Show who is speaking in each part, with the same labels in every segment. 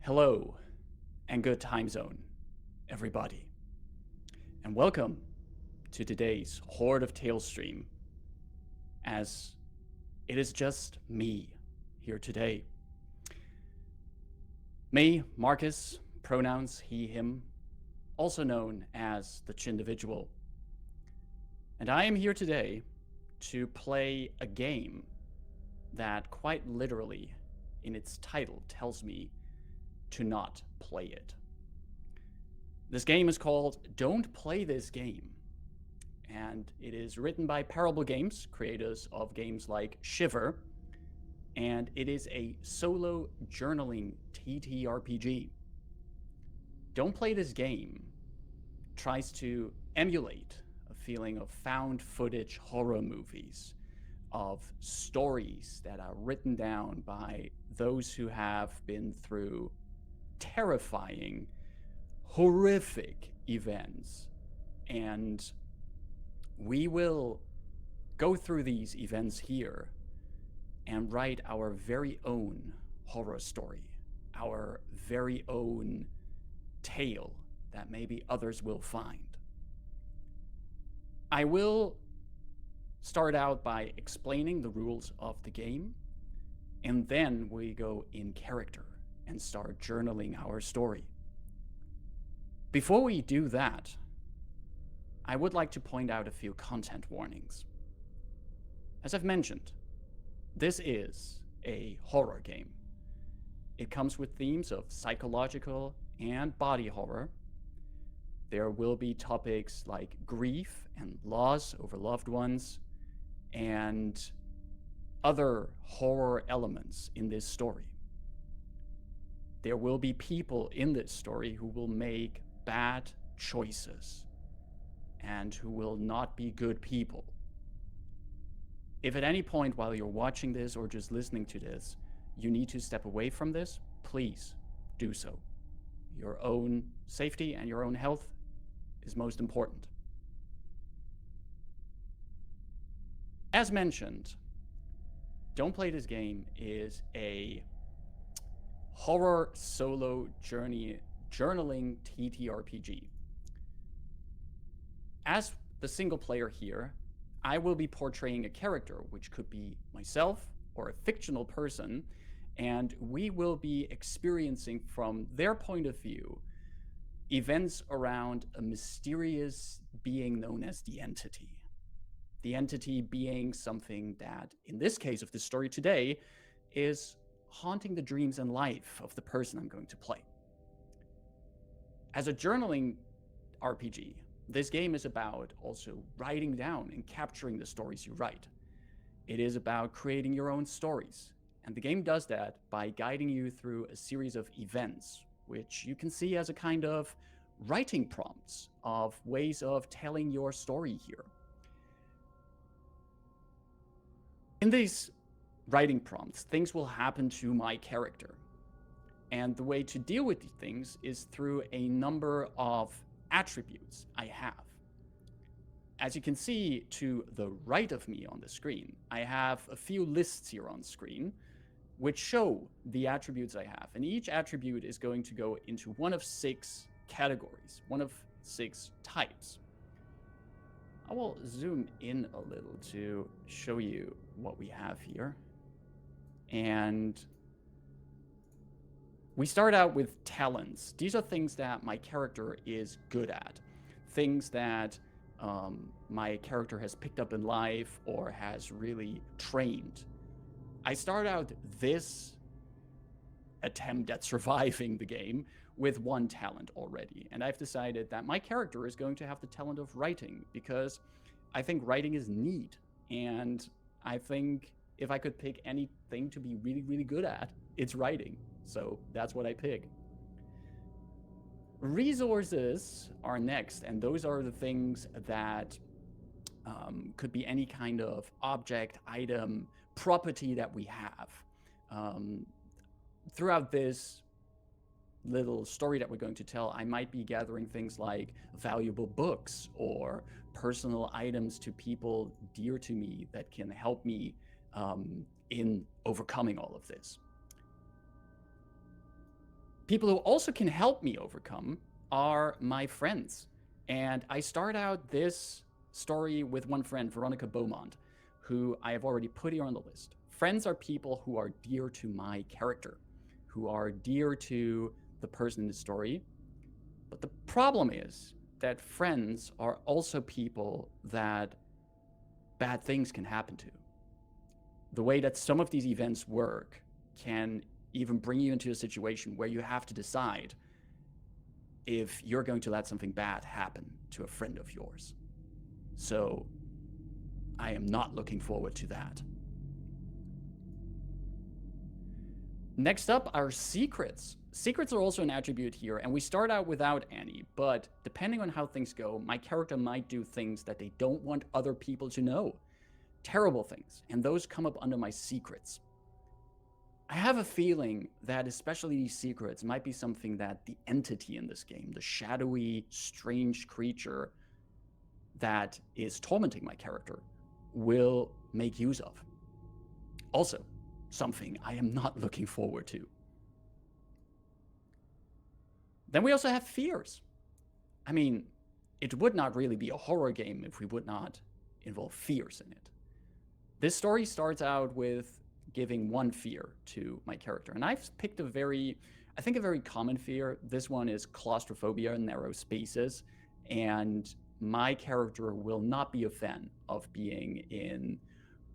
Speaker 1: Hello and good time zone, everybody. And welcome to today's Horde of Tales stream, as it is just me here today. Me, Markus, pronouns he, him, also known as the Chindividual. And I am here today to play a game that quite literally, in its title, tells me to not play it. This game is called Don't Play This Game, and it is written by Parable Games, creators of games like Shiver, and it is a solo journaling TTRPG. Don't Play This Game tries to emulate a feeling of found footage horror movies, of stories that are written down by those who have been through terrifying, horrific events. And we will go through these events here and write our very own horror story, our very own tale that maybe others will find. I will start out by explaining the rules of the game, and then we go in character and start journaling our story. Before we do that, I would like to point out a few content warnings. As I've mentioned, this is a horror game. It comes with themes of psychological and body horror. There will be topics like grief and loss over loved ones, and other horror elements in this story. There will be people in this story who will make bad choices and who will not be good people. If at any point while you're watching this or just listening to this, you need to step away from this, please do so. Your own safety and your own health is most important. As mentioned, Don't Play This Game is a horror solo journaling TTRPG. As the single player here, I will be portraying a character, which could be myself or a fictional person, and we will be experiencing from their point of view events around a mysterious being known as the Entity. The Entity being something that, in this case of the story today, is haunting the dreams and life of the person I'm going to play. As a journaling RPG, this game is about also writing down and capturing the stories you write. It is about creating your own stories, and the game does that by guiding you through a series of events, which you can see as a kind of writing prompts of ways of telling your story here. In these writing prompts, things will happen to my character. And the way to deal with these things is through a number of attributes I have. As you can see to the right of me on the screen, I have a few lists here on screen which show the attributes I have. And each attribute is going to go into one of 6 categories, one of 6 types. I will zoom in a little to show you what we have here. And we start out with talents. These are things that my character is good at, things that my character has picked up in life or has really trained. I start out this attempt at surviving the game with 1 talent already, and I've decided that my character is going to have the talent of writing, because I think writing is neat, and I think if I could pick anything to be really, really good at, it's writing. So that's what I pick. Resources are next, and those are the things that could be any kind of object, item, property that we have. Throughout this little story that we're going to tell, I might be gathering things like valuable books or personal items to people dear to me that can help me in overcoming all of this. People who also can help me overcome are my friends. And I start out this story with one friend, Veronica Beaumont, who I have already put here on the list. Friends are people who are dear to my character, who are dear to the person in the story. But the problem is that friends are also people that bad things can happen to. The way that some of these events work can even bring you into a situation where you have to decide if you're going to let something bad happen to a friend of yours. So I am not looking forward to that. Next up are secrets. Secrets are also an attribute here, and we start out without any, but depending on how things go, my character might do things that they don't want other people to know. Terrible things, and those come up under my secrets. I have a feeling that especially these secrets might be something that the entity in this game, the shadowy, strange creature that is tormenting my character, will make use of. Also, something I am not looking forward to. Then we also have fears. I mean, it would not really be a horror game if we would not involve fears in it. This story starts out with giving one fear to my character, and I've picked a very common fear. This one is claustrophobia in narrow spaces, and my character will not be a fan of being in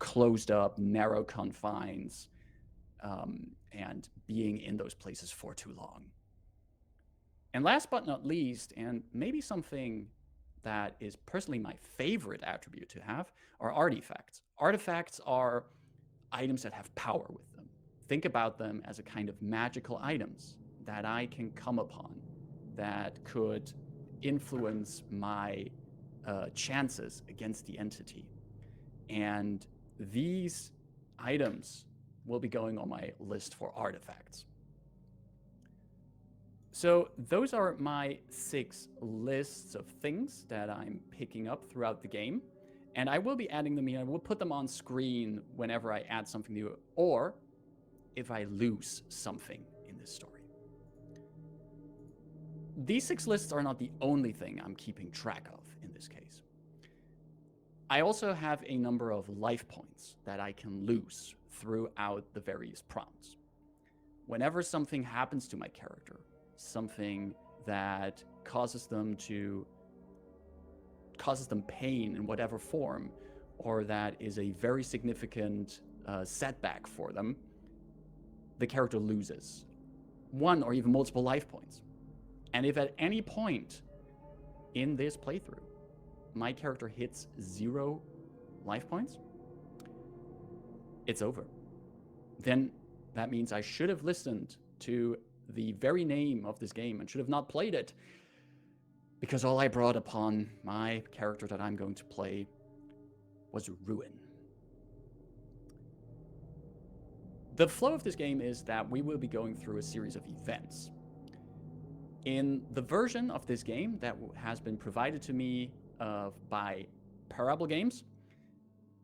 Speaker 1: closed up, narrow confines, and being in those places for too long. And last but not least, and maybe something that is personally my favorite attribute to have, are artifacts. Artifacts are items that have power with them. Think about them as a kind of magical items that I can come upon that could influence my chances against the entity. And these items will be going on my list for artifacts. So those are my 6 lists of things that I'm picking up throughout the game. And I will be adding them here. I will put them on screen whenever I add something new, or if I lose something in this story. These 6 lists are not the only thing I'm keeping track of in this case. I also have a number of life points that I can lose throughout the various prompts. Whenever something happens to my character, something that causes them pain in whatever form, or that is a very significant setback for them, the character loses 1 or even multiple life points. And if at any point in this playthrough my character hits 0 life points, it's over. Then that means I should have listened to the very name of this game and should have not played it, because all I brought upon my character that I'm going to play was ruin. The flow of this game is that we will be going through a series of events. In the version of this game that has been provided to me by Parable Games,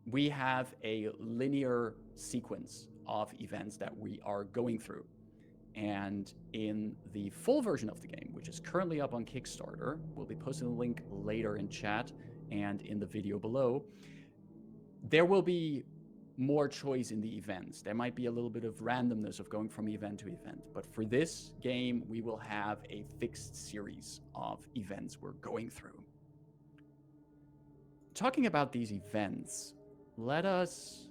Speaker 1: we have a linear sequence of events that we are going through. And in the full version of the game, which is currently up on Kickstarter, we'll be posting a link later in chat and in the video below, there will be more choice in the events. There might be a little bit of randomness of going from event to event, but for this game, we will have a fixed series of events we're going through. Talking about these events, let us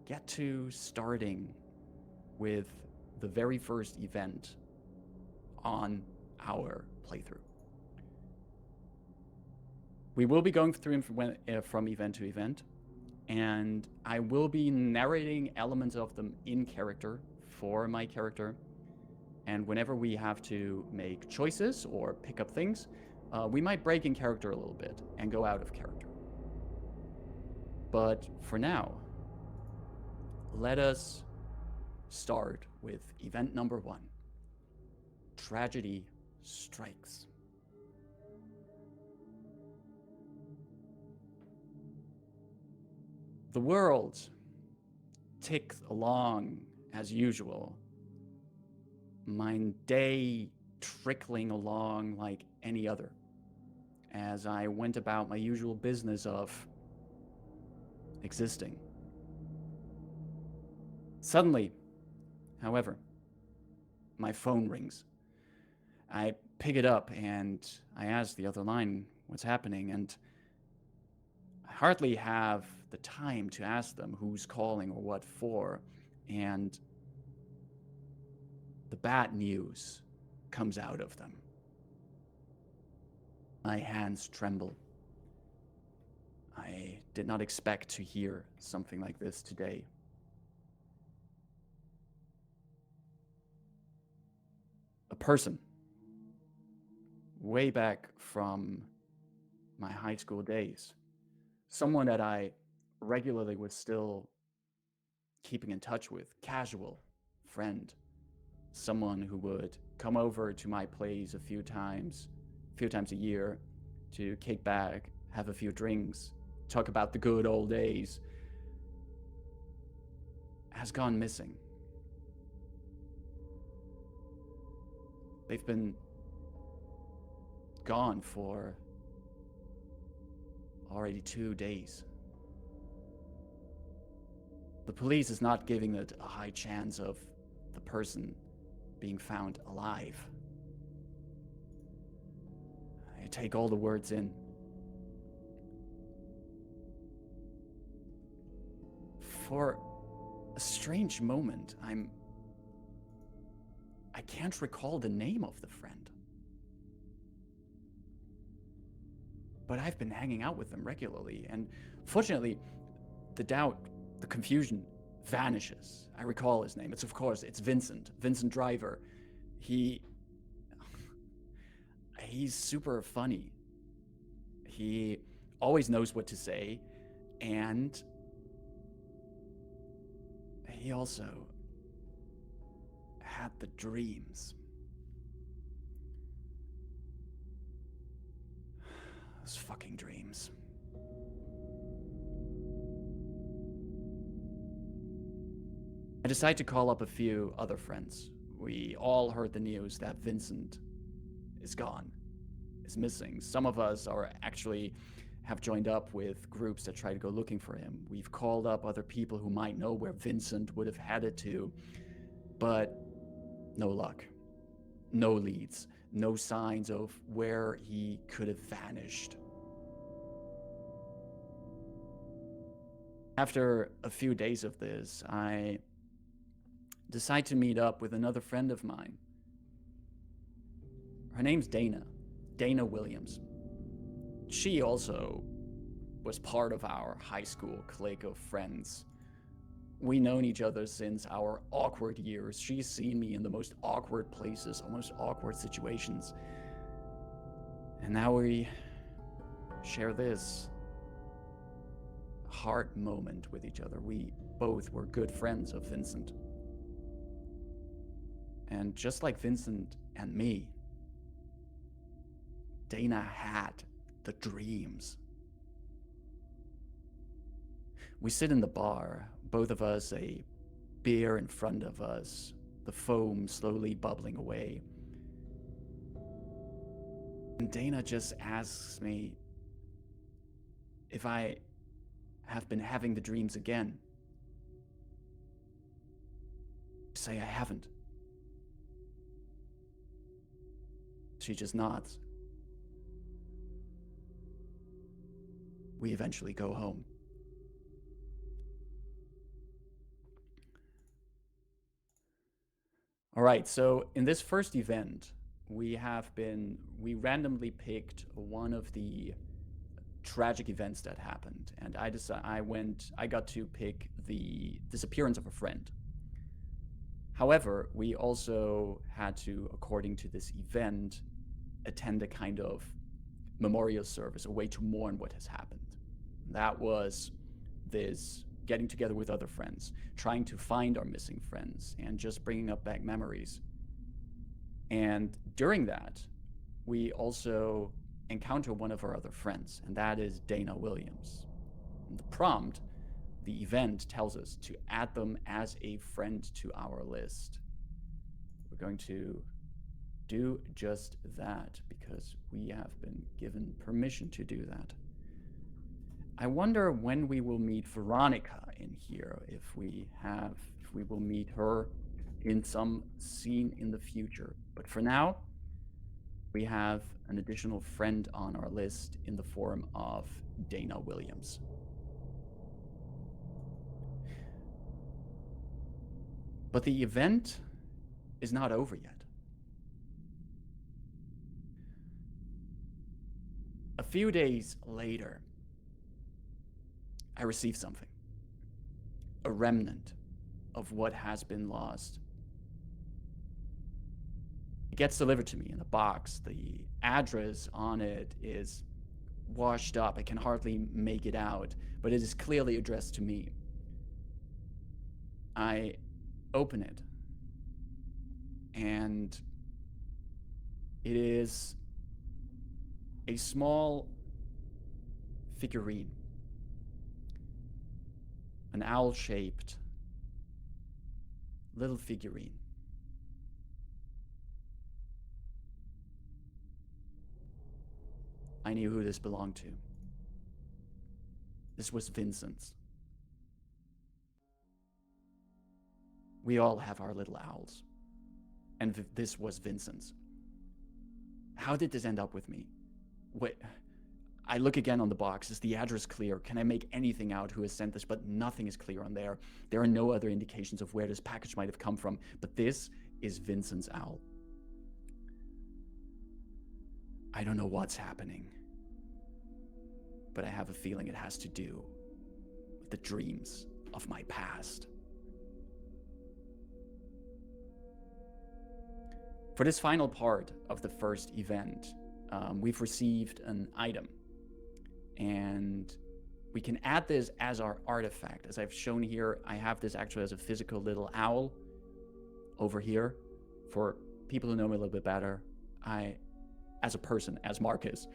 Speaker 1: get to starting with the very first event on our playthrough. We will be going through from event to event, and I will be narrating elements of them in character for my character. And whenever we have to make choices or pick up things, we might break in character a little bit and go out of character. But for now, let us start with event number 1. Tragedy strikes. The world ticks along as usual, my day trickling along like any other, as I went about my usual business of existing. Suddenly, however, my phone rings. I pick it up and I ask the other line what's happening, and I hardly have the time to ask them who's calling or what for, and the bad news comes out of them. My hands tremble. I did not expect to hear something like this today. A person, way back from my high school days, someone that I regularly was still keeping in touch with, casual friend, someone who would come over to my place a few times a year to kick back, have a few drinks, talk about the good old days, has gone missing. They've been gone for already 2 days. The police is not giving it a high chance of the person being found alive. I take all the words in. For a strange moment, I can't recall the name of the friend. But I've been hanging out with them regularly, and fortunately, the doubt, the confusion vanishes. I recall his name. It's Vincent Driver. He's super funny. He always knows what to say, and he also had the dreams. Those fucking dreams. I decide to call up a few other friends. We all heard the news that Vincent is gone, is missing. Some of us are actually have joined up with groups that try to go looking for him. We've called up other people who might know where Vincent would have headed to, but no luck. No leads. No signs of where he could have vanished. After a few days of this, I decide to meet up with another friend of mine. Her name's Dana Williams. She also was part of our high school clique of friends. We known each other since our awkward years. She's seen me in the most awkward places, almost awkward situations. And now we share this hard moment with each other. We both were good friends of Vincent. And just like Vincent and me, Dana had the dreams. We sit in the bar, both of us, a beer in front of us, the foam slowly bubbling away. And Dana just asks me if I have been having the dreams again. I say I haven't. She just nods. We eventually go home. All right, so in this first event, we randomly picked one of the tragic events that happened, and I got to pick the disappearance of a friend. However, we also had to, according to this event, attend a kind of memorial service, a way to mourn what has happened. That was this getting together with other friends, trying to find our missing friends, and just bringing up back memories. And during that, we also encounter one of our other friends, and that is Dana Williams. And the prompt, the event tells us to add them as a friend to our list. We're going to do just that because we have been given permission to do that. I wonder when we will meet Veronica in here, if we will meet her in some scene in the future. But for now, we have an additional friend on our list in the form of Dana Williams. But the event is not over yet. A few days later, I receive something. A remnant of what has been lost. It gets delivered to me in a box. The address on it is washed up. I can hardly make it out, but it is clearly addressed to me. I open it, and it is a small figurine, an owl-shaped little figurine. I knew who this belonged to. This was Vincent's. We all have our little owls, and this was Vincent's. How did this end up with me? Wait, I look again on the box. Is the address clear? Can I make anything out who has sent this? But nothing is clear on there. There are no other indications of where this package might have come from, but this is Vincent's owl. I don't know what's happening, but I have a feeling it has to do with the dreams of my past. For this final part of the first event, we've received an item, and we can add this as our artifact. As I've shown here, I have this actually as a physical little owl over here. For people who know me a little bit better, as a person, as Markus,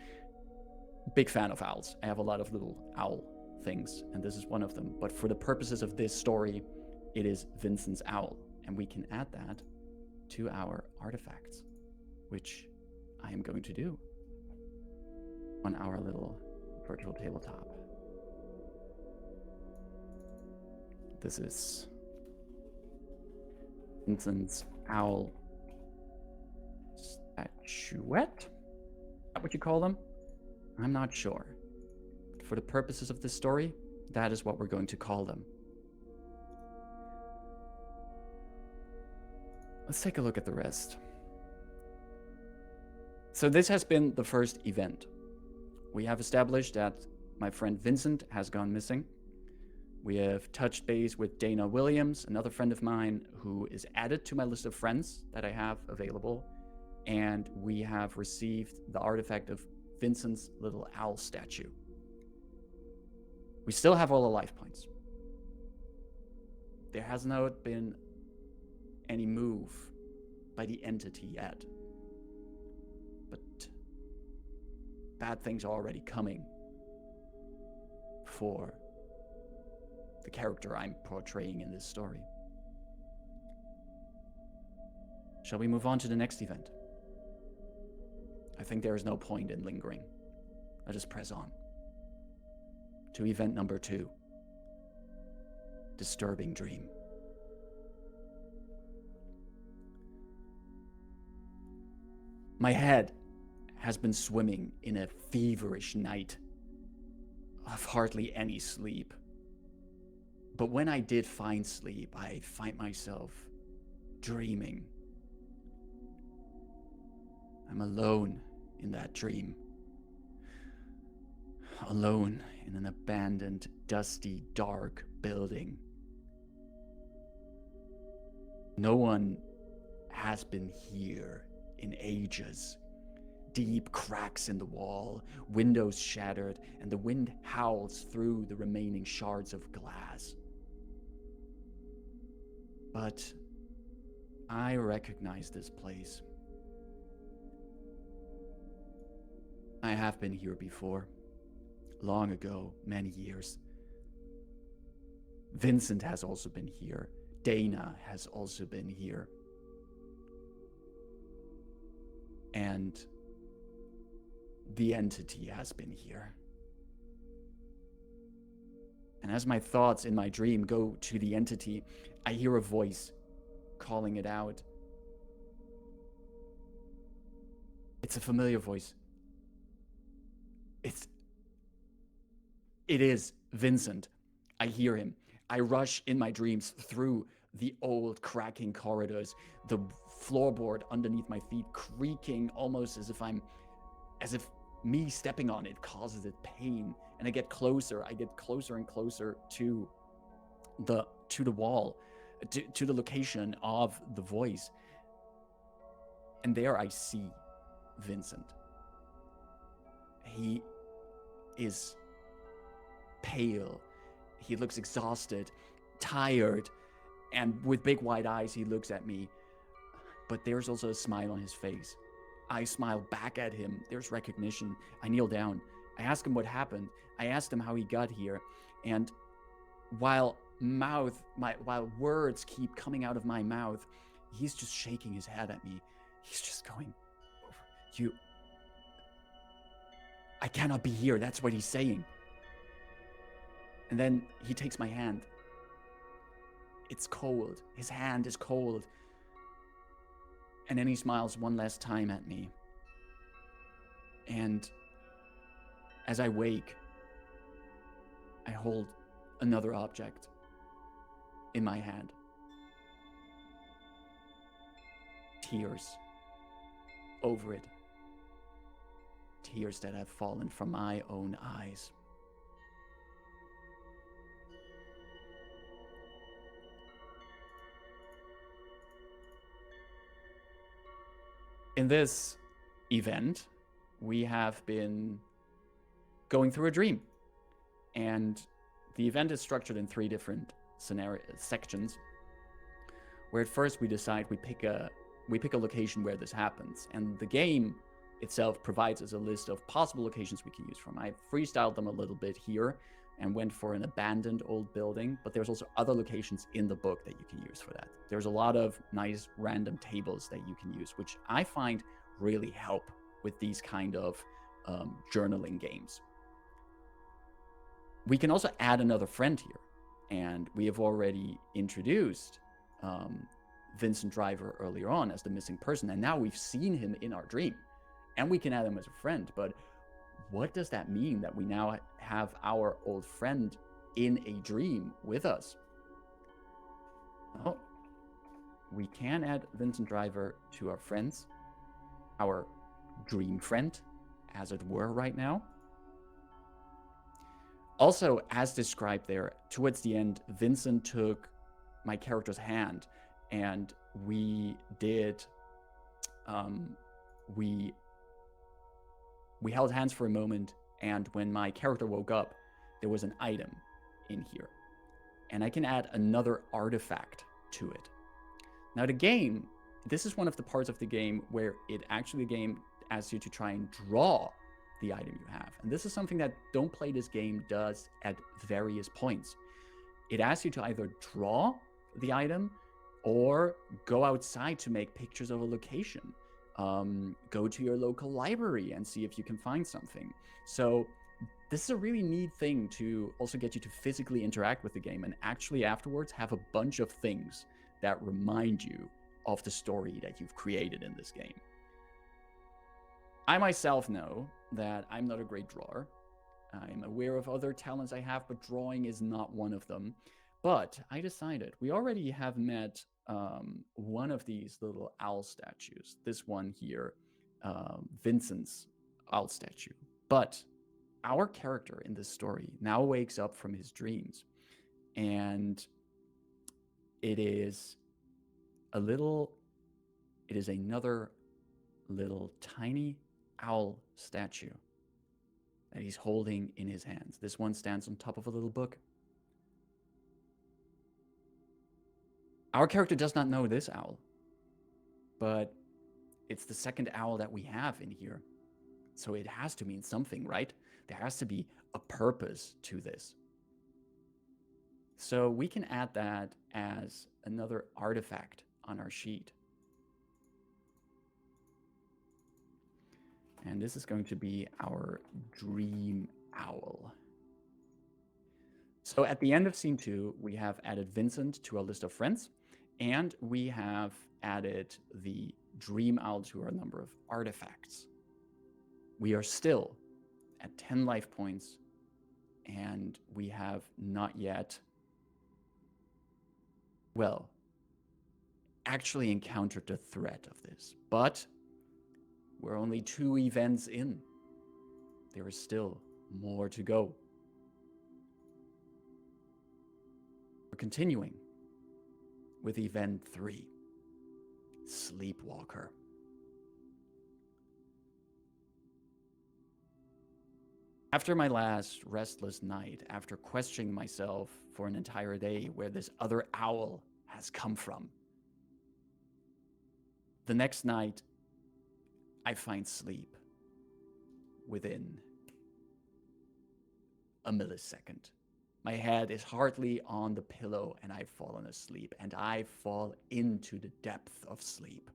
Speaker 1: big fan of owls. I have a lot of little owl things, and this is one of them. But for the purposes of this story, it is Vincent's owl, and we can add that to our artifacts, which I am going to do on our little virtual tabletop. This is Vincent's owl statuette? Is that what you call them? I'm not sure. But for the purposes of this story, that is what we're going to call them. Let's take a look at the rest. So this has been the first event. We have established that my friend Vincent has gone missing. We have touched base with Dana Williams, another friend of mine who is added to my list of friends that I have available. And we have received the artifact of Vincent's little owl statue. We still have all the life points. There has not been any move by the entity yet. But bad things are already coming for the character I'm portraying in this story. Shall we move on to the next event? I think there is no point in lingering. Let us press on to event number 2. Disturbing dream. My head has been swimming in a feverish night of hardly any sleep. But when I did find sleep, I find myself dreaming. I'm alone in that dream. Alone in an abandoned, dusty, dark building. No one has been here in ages. Deep cracks in the wall, windows shattered, and the wind howls through the remaining shards of glass. But I recognize this place. I have been here before, long ago, many years. Vincent has also been here. Dana has also been here. and the entity has been here. And as my thoughts in my dream go to the entity, I hear a voice calling it out. It's a familiar voice. It is Vincent. I hear him. I rush in my dreams through the old cracking corridors, the floorboard underneath my feet creaking almost as if me stepping on it causes it pain. And I get closer and closer to the wall, to the location of the voice. And there I see Vincent. He is pale. He looks exhausted, tired, and with big wide eyes, he looks at me. But there's also a smile on his face. I smile back at him. There's recognition. I kneel down. I ask him what happened. I asked him how he got here. And while words keep coming out of my mouth, he's just shaking his head at me. He's just going, I cannot be here. That's what he's saying. And then he takes my hand. It's cold. His hand is cold. And then he smiles one last time at me. And as I wake, I hold another object in my hand. Tears over it. Tears that have fallen from my own eyes. In this event, we have been going through a dream. And the event is structured in 3 different sections, where at first we decide we pick a location where this happens. And the game itself provides us a list of possible locations we can use from. I freestyled them a little bit here and went for an abandoned old building, but there's also other locations in the book that you can use for that. There's a lot of nice random tables that you can use, which I find really help with these kind of journaling games. We can also add another friend here, and we have already introduced Vincent Driver earlier on as the missing person, and now we've seen him in our dream, and we can add him as a friend. But what does that mean that we now have our old friend in a dream with us? Well, we can add Vincent Driver to our friends, our dream friend, as it were, right now. Also, as described there, towards the end, Vincent took my character's hand, and we did, we held hands for a moment, and when my character woke up, there was an item in here. And I can add another artifact to it. Now the game, this is one of the parts of the game where the game asks you to try and draw the item you have. And this is something that Don't Play This Game does at various points. It asks you to either draw the item or go outside to make pictures of a location. Go to your local library and see if you can find something. So this is a really neat thing to also get you to physically interact with the game and actually afterwards have a bunch of things that remind you of the story that you've created in this game. I myself know that I'm not a great drawer. I'm aware of other talents I have, but drawing is not one of them. But I decided we already have met one of these little owl statues. This one here, Vincent's owl statue. But our character in this story now wakes up from his dreams, and it is another little tiny owl statue that he's holding in his hands. This one stands on top of a little book. Our character does not know this owl, but it's the second owl that we have in here. So it has to mean something, right? There has to be a purpose to this. So we can add that as another artifact on our sheet. And this is going to be our Dream Owl. So at the end of scene 2, we have added Vincent to our list of friends, and we have added the Dream Owl to our number of artifacts. We are still at 10 life points, and we have not yet, well, actually encountered the threat of this. But we're only 2 events in. There is still more to go. We're continuing with event 3, Sleepwalker. After my last restless night, after questioning myself for an entire day where this other owl has come from, the next night, I find sleep within a millisecond. My head is hardly on the pillow and I've fallen asleep, and I fall into the depth of sleep.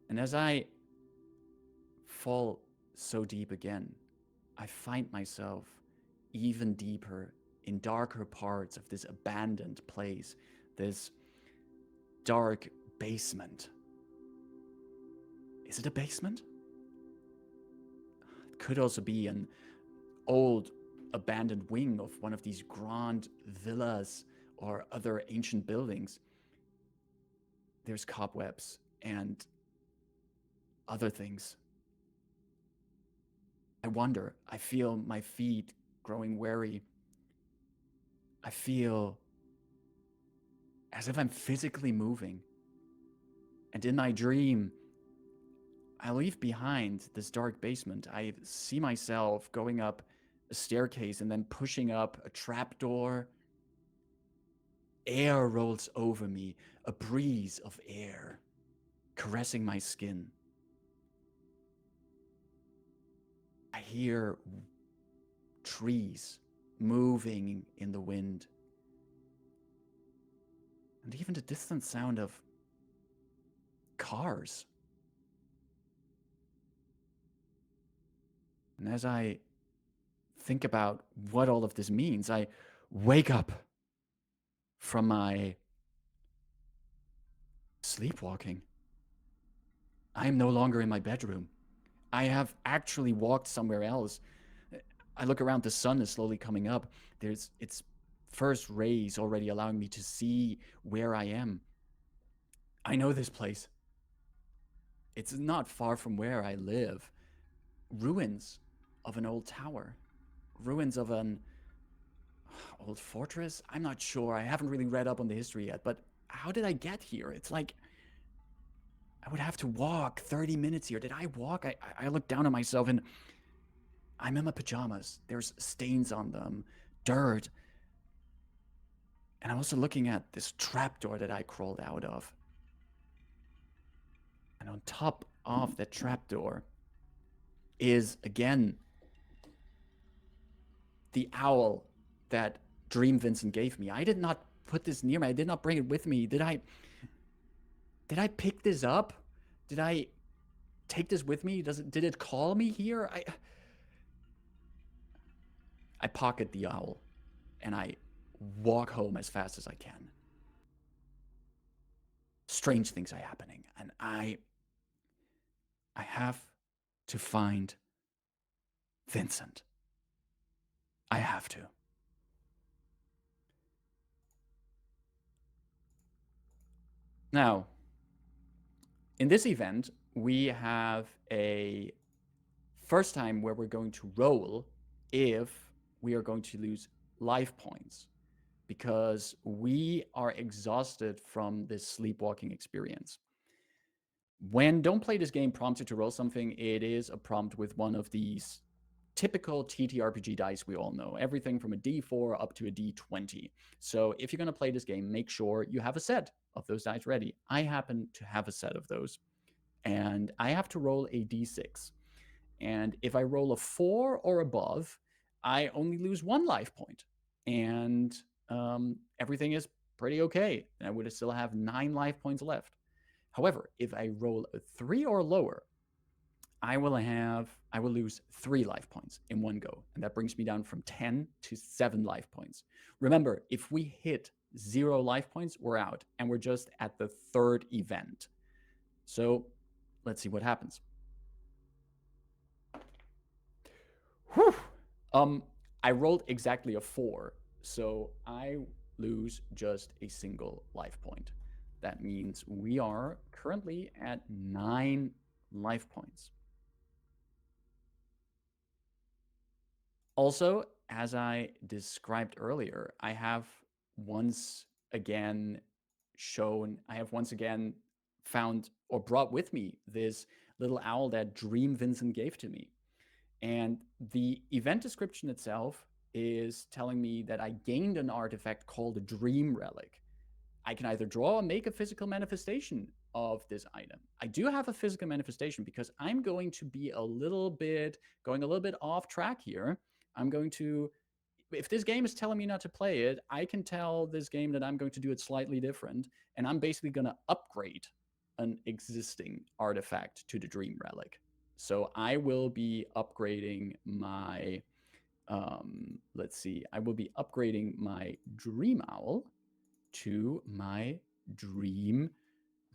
Speaker 1: And as I fall so deep again, I find myself even deeper in darker parts of this abandoned place, this dark basement. Is it a basement? It could also be an old abandoned wing of one of these grand villas or other ancient buildings. There's cobwebs and other things. I wonder. I feel my feet growing weary. I feel as if I'm physically moving. And in my dream, I leave behind this dark basement. I see myself going up a staircase and then pushing up a trapdoor. Air rolls over me, a breeze of air, caressing my skin. I hear trees moving in the wind. And even the distant sound of cars. And as I think about what all of this means, I wake up from my sleepwalking. I am no longer in my bedroom. I have actually walked somewhere else. I look around, the sun is slowly coming up. There's its first rays already allowing me to see where I am. I know this place. It's not far from where I live. Ruins of an old tower. Ruins of an old fortress? I'm not sure. I haven't really read up on the history yet, but how did I get here? It's like I would have to walk 30 minutes here. Did I walk? I look down at myself and I'm in my pajamas. There's stains on them, dirt. And I'm also looking at this trapdoor that I crawled out of. And on top of that trapdoor is, again, the owl that Dream Vincent gave me. I did not put this near me. I did not bring it with me. Did I pick this up? Did I take this with me? Did it call me here? I pocket the owl and I walk home as fast as I can. Strange things are happening, and I have to find Vincent. I have to. Now, in this event, we have a first time where we're going to roll if we are going to lose life points, because we are exhausted from this sleepwalking experience. When Don't Play This Game prompted to roll something, it is a prompt with one of these typical TTRPG dice we all know, everything from a D4 up to a D20. So if you're going to play this game, make sure you have a set of those dice ready. I happen to have a set of those, and I have to roll a D6. And if I roll a 4 or above, I only lose 1 life point, and everything is pretty okay. And I would still have 9 life points left. However, if I roll a 3 or lower, I will lose 3 life points in one go. And that brings me down from 10 to 7 life points. Remember, if we hit 0 life points, we're out. And we're just at the 3rd event. So let's see what happens. Whew. I rolled exactly a 4. So I lose just a single life point. That means we are currently at 9 life points. Also, as I described earlier, I have once again found or brought with me this little owl that Dream Vincent gave to me. And the event description itself is telling me that I gained an artifact called a Dream Relic. I can either draw or make a physical manifestation of this item. I do have a physical manifestation because I'm going to be going a little bit off track here. I'm going to, if this game is telling me not to play it, I can tell this game that I'm going to do it slightly different. And I'm basically going to upgrade an existing artifact to the Dream Relic. So I will be upgrading my, I will be upgrading my Dream Owl to my Dream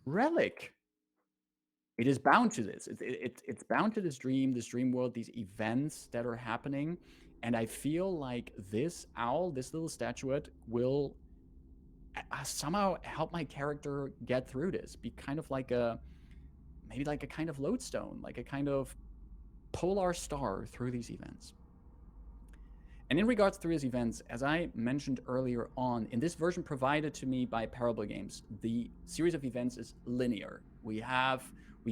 Speaker 1: Relic. It is bound to this. It's bound to this dream world, these events that are happening. And I feel like this owl, this little statuette, will somehow help my character get through this. Be kind of like maybe like a kind of lodestone, like a kind of polar star through these events. And in regards to these events, as I mentioned earlier on, in this version provided to me by Parable Games, the series of events is linear. We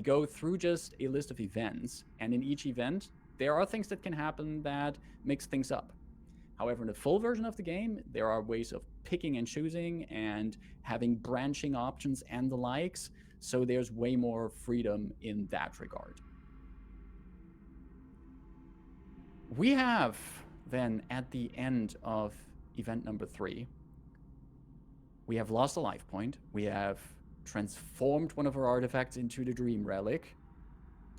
Speaker 1: go through just a list of events, and in each event, there are things that can happen that mix things up. However, in the full version of the game, there are ways of picking and choosing and having branching options and the likes, so there's way more freedom in that regard. We have then, at the end of event number 3, we have lost a life point. We have transformed one of our artifacts into the Dream Relic.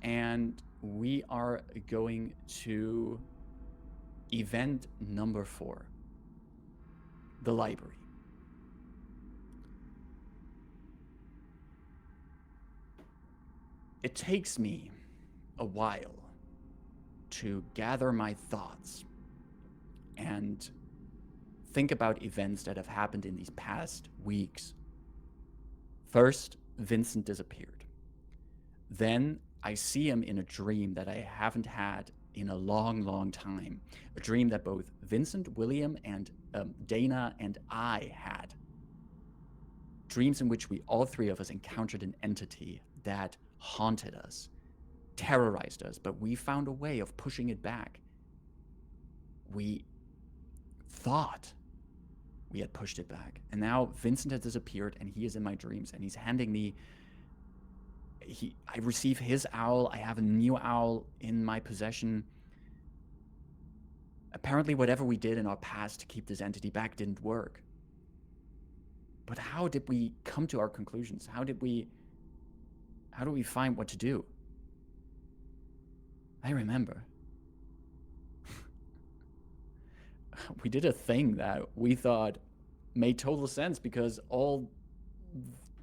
Speaker 1: And we are going to event number 4, the library. It takes me a while to gather my thoughts and think about events that have happened in these past weeks. First, Vincent disappeared. Then I see him in a dream that I haven't had in a long, long time. A dream that both Vincent, William, and Dana and I had. Dreams in which we, all 3 of us, encountered an entity that haunted us, terrorized us, but we found a way of pushing it back. We thought we had pushed it back. And now Vincent has disappeared, and he is in my dreams, and he's handing me... I receive his owl. I have a new owl in my possession. Apparently, whatever we did in our past to keep this entity back didn't work. But how did we come to our conclusions? How do we find what to do? I remember. We did a thing that we thought made total sense because all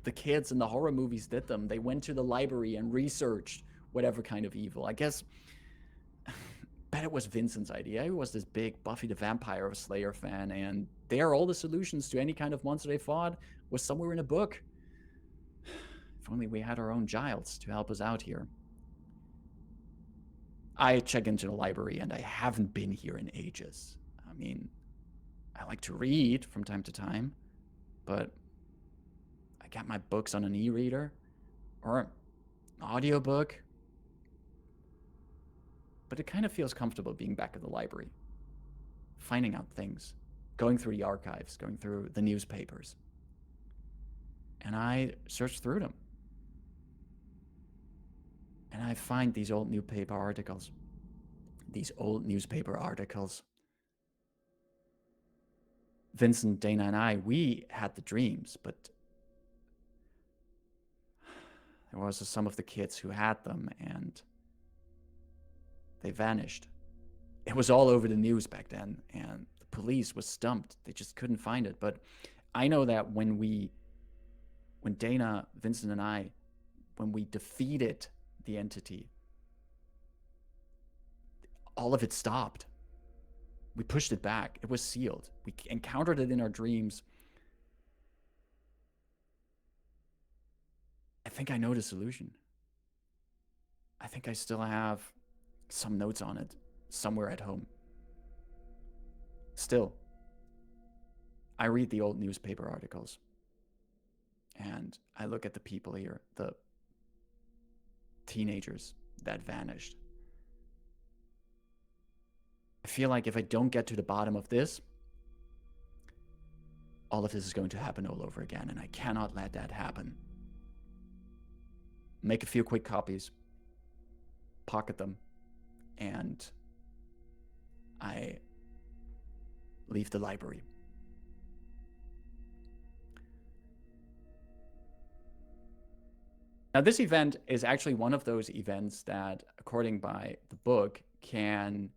Speaker 1: the kids in the horror movies did them. They went to the library and researched whatever kind of evil. I guess, bet it was Vincent's idea. He was this big Buffy the Vampire Slayer fan, and there, all the solutions to any kind of monster they fought was somewhere in a book. If only we had our own Giles to help us out here. I check into the library, and I haven't been here in ages. I mean, I like to read from time to time, but I got my books on an e-reader or an audiobook. But it kind of feels comfortable being back at the library, finding out things, going through the archives, going through the newspapers. And I search through them. And I find these old newspaper articles. Vincent, Dana, and I, we had the dreams, but There was some of the kids who had them, and they vanished. It was all over the news back then, and the police was stumped. They just couldn't find it. But I know that when Dana, Vincent, and I, when we defeated the entity, all of it stopped. We pushed it back. It was sealed. We encountered it in our dreams. I think I know the solution. I think I still have some notes on it somewhere at home. Still, I read the old newspaper articles, and I look at the people here, the teenagers that vanished. I feel like if I don't get to the bottom of this, all of this is going to happen all over again, and I cannot let that happen. Make a few quick copies, pocket them, and I leave the library. Now, this event is actually one of those events that, according by the book, can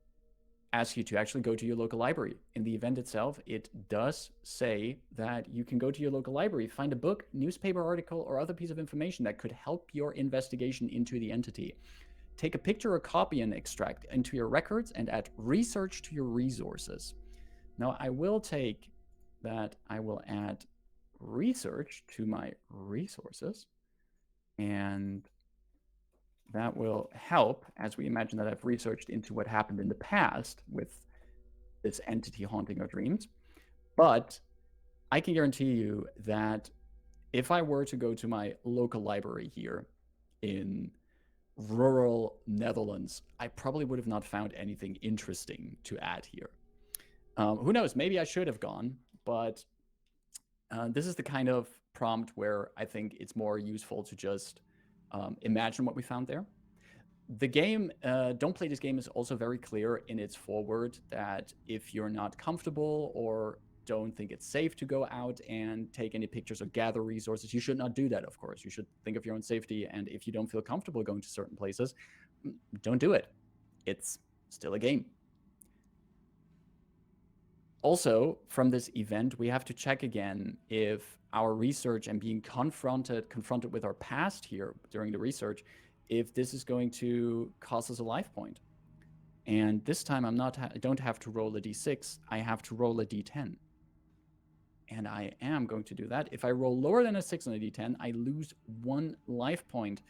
Speaker 1: ask you to actually go to your local library. In the event itself, it does say that you can go to your local library, find a book, newspaper article, or other piece of information that could help your investigation into the entity. Take a picture or copy and extract into your records and add research to your resources. Now, I will take that, I will add research to my resources, and that will help as we imagine that I've researched into what happened in the past with this entity haunting our dreams. But I can guarantee you that if I were to go to my local library here in rural Netherlands, I probably would have not found anything interesting to add here. Who knows? Maybe I should have gone, but this is the kind of prompt where I think it's more useful to just imagine what we found there. The game, Don't Play This Game, is also very clear in its foreword that if you're not comfortable or don't think it's safe to go out and take any pictures or gather resources, you should not do that, of course. You should think of your own safety, and if you don't feel comfortable going to certain places, don't do it. It's still a game. Also, from this event, we have to check again if our research and being confronted with our past here during the research, if this is going to cost us a life point. And this time I don't have to roll a d6, I have to roll a d10. And I am going to do that. If I roll lower than a 6 on a d10, I lose 1 life point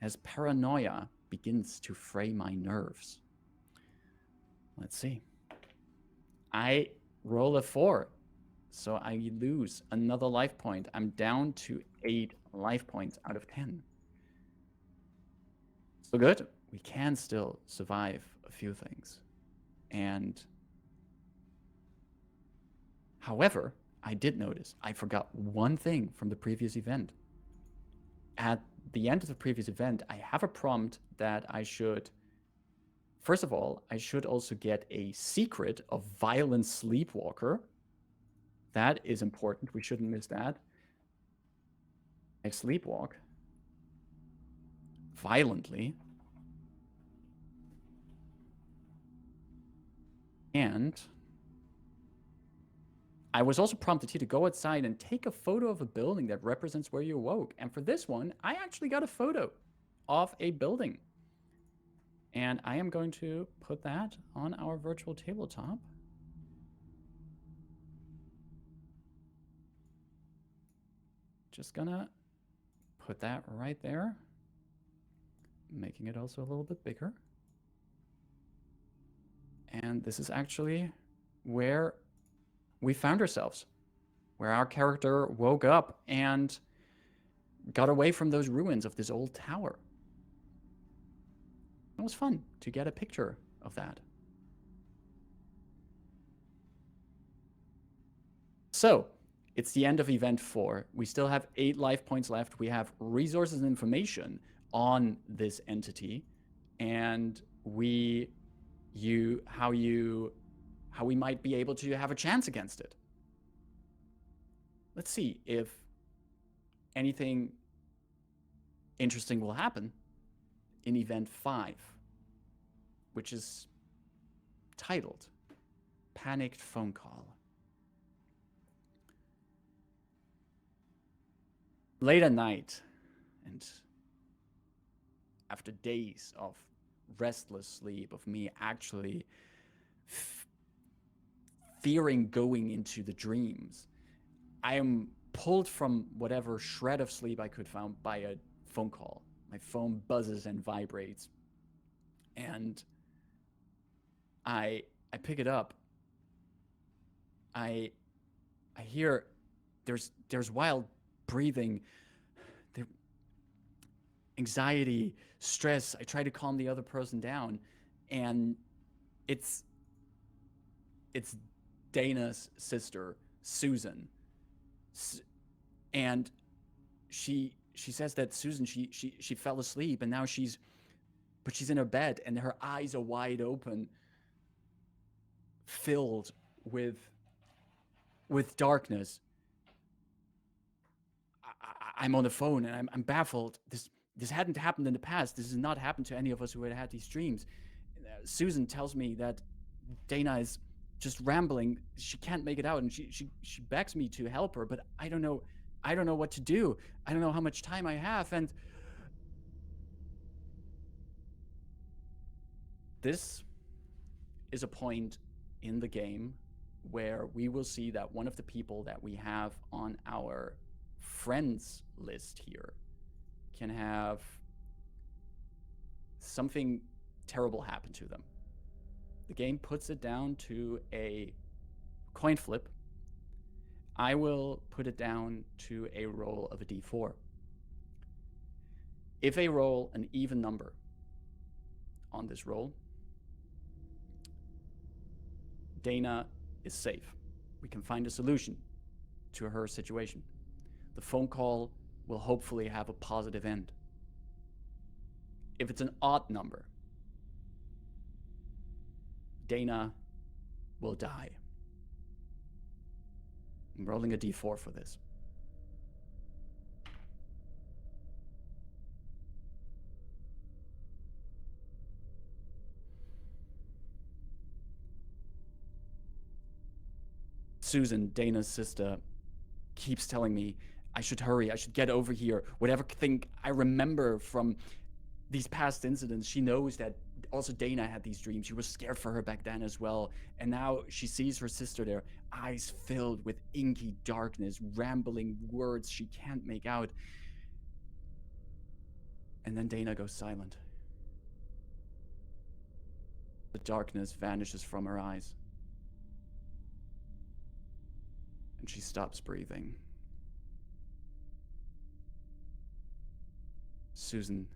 Speaker 1: as paranoia begins to fray my nerves. Let's see. I roll a 4, so I lose another life point. I'm down to 8 life points out of 10. So good. We can still survive a few things. And however, I did notice I forgot one thing from the previous event. At the end of the previous event, I have a prompt that I should, first of all, I should also get a secret of violent sleepwalker. That is important. We shouldn't miss that. I sleepwalk violently. And I was also prompted here to go outside and take a photo of a building that represents where you awoke. And for this one, I actually got a photo of a building. And I am going to put that on our virtual tabletop. Just gonna put that right there, making it also a little bit bigger. And this is actually where we found ourselves, where our character woke up and got away from those ruins of this old tower. It was fun to get a picture of that. So, it's the end of event 4. We still have 8 life points left. We have resources and information on this entity, and how we might be able to have a chance against it. Let's see if anything interesting will happen in Event 5, which is titled Panicked Phone Call. Late at night, and after days of restless sleep, of me actually fearing going into the dreams, I am pulled from whatever shred of sleep I could find by a phone call. My phone buzzes and vibrates, and I pick it up. I hear there's wild breathing, there, anxiety, stress. I try to calm the other person down, and it's Dana's sister, Susan, and she says that Susan she fell asleep, and now she's in her bed, and her eyes are wide open, filled with darkness. I'm on the phone, and I'm baffled. This hadn't happened in the past. This has not happened to any of us who had these dreams. Susan tells me that Dana is just rambling. She can't make it out, and she begs me to help her, but I don't know what to do. I don't know how much time I have, and this is a point in the game where we will see that one of the people that we have on our friends list here can have something terrible happen to them. The game puts it down to a coin flip. I will put it down to a roll of a d4. If I roll an even number on this roll, Dana is safe. We can find a solution to her situation. The phone call will hopefully have a positive end. If it's an odd number, Dana will die. I'm rolling a d4 for this. Susan, Dana's sister, keeps telling me I should hurry, I should get over here. Whatever thing I remember from these past incidents, she knows that also Dana had these dreams. She was scared for her back then as well. And now she sees her sister there, eyes filled with inky darkness, rambling words she can't make out. And then Dana goes silent. The darkness vanishes from her eyes. And she stops breathing. Susan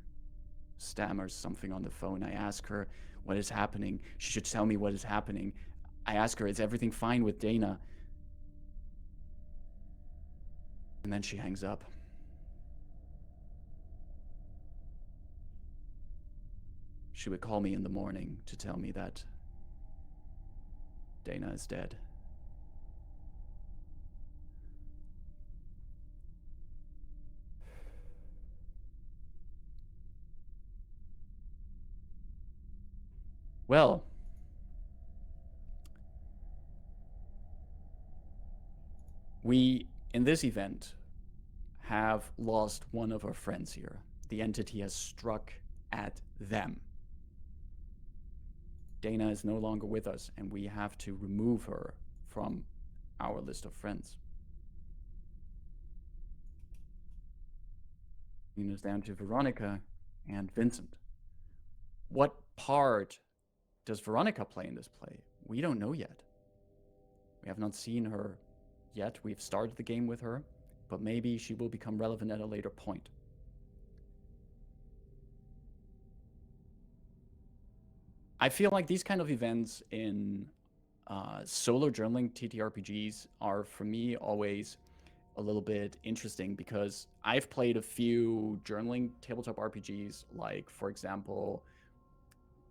Speaker 1: stammers something on the phone. I ask her what is happening. She should tell me what is happening. I ask her, is everything fine with Dana? And then she hangs up. She would call me in the morning to tell me that Dana is dead. Well, we, in this event, have lost one of our friends here. The entity has struck at them. Dana is no longer with us, and we have to remove her from our list of friends. It's down to Veronica and Vincent. What part does Veronica play in this play? We don't know yet. We have not seen her yet. We've started the game with her, but maybe she will become relevant at a later point. I feel like these kind of events in solo journaling TTRPGs are, for me, always a little bit interesting, because I've played a few journaling tabletop RPGs, like, for example,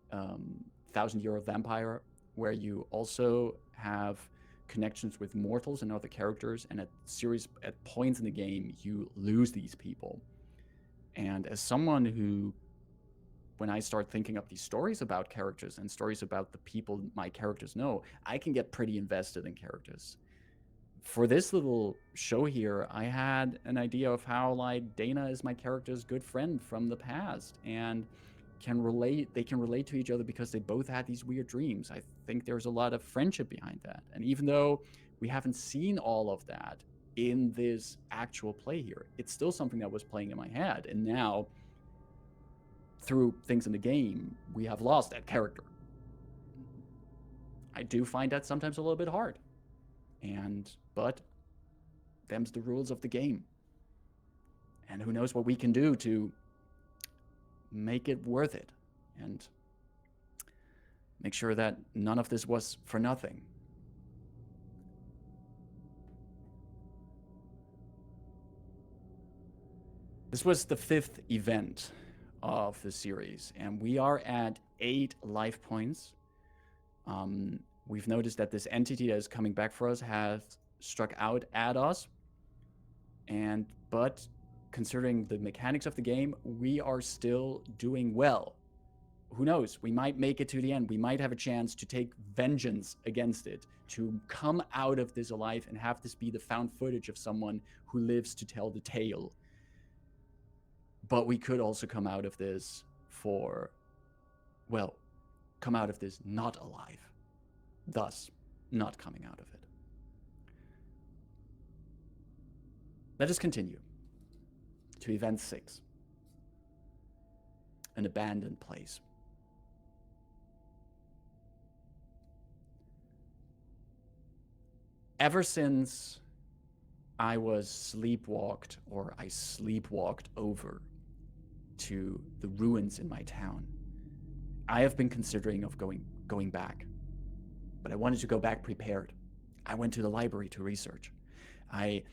Speaker 1: 1,000 Year of Vampire, where you also have connections with mortals and other characters, and at points in the game you lose these people. And as someone who, when I start thinking up these stories about characters and stories about the people my characters know, I can get pretty invested in characters. For this little show here, I had an idea of how, like, Dana is my character's good friend from the past and they can relate to each other because they both had these weird dreams. I think there's a lot of friendship behind that. And even though we haven't seen all of that in this actual play here, it's still something that was playing in my head. And now, through things in the game, we have lost that character. I do find that sometimes a little bit hard. But them's the rules of the game. And who knows what we can do to make it worth it and make sure that none of this was for nothing. This was the 5th event of the series, and we are at 8 life points. We've noticed that this entity that is coming back for us has struck out at us, but considering the mechanics of the game, we are still doing well. Who knows? We might make it to the end. We might have a chance to take vengeance against it, to come out of this alive and have this be the found footage of someone who lives to tell the tale. But we could also come out of this come out of this not alive, thus not coming out of it. Let us continue to event 6, an abandoned place. Ever since I sleepwalked over to the ruins in my town, I have been considering of going back. But I wanted to go back prepared. I went to the library to research. I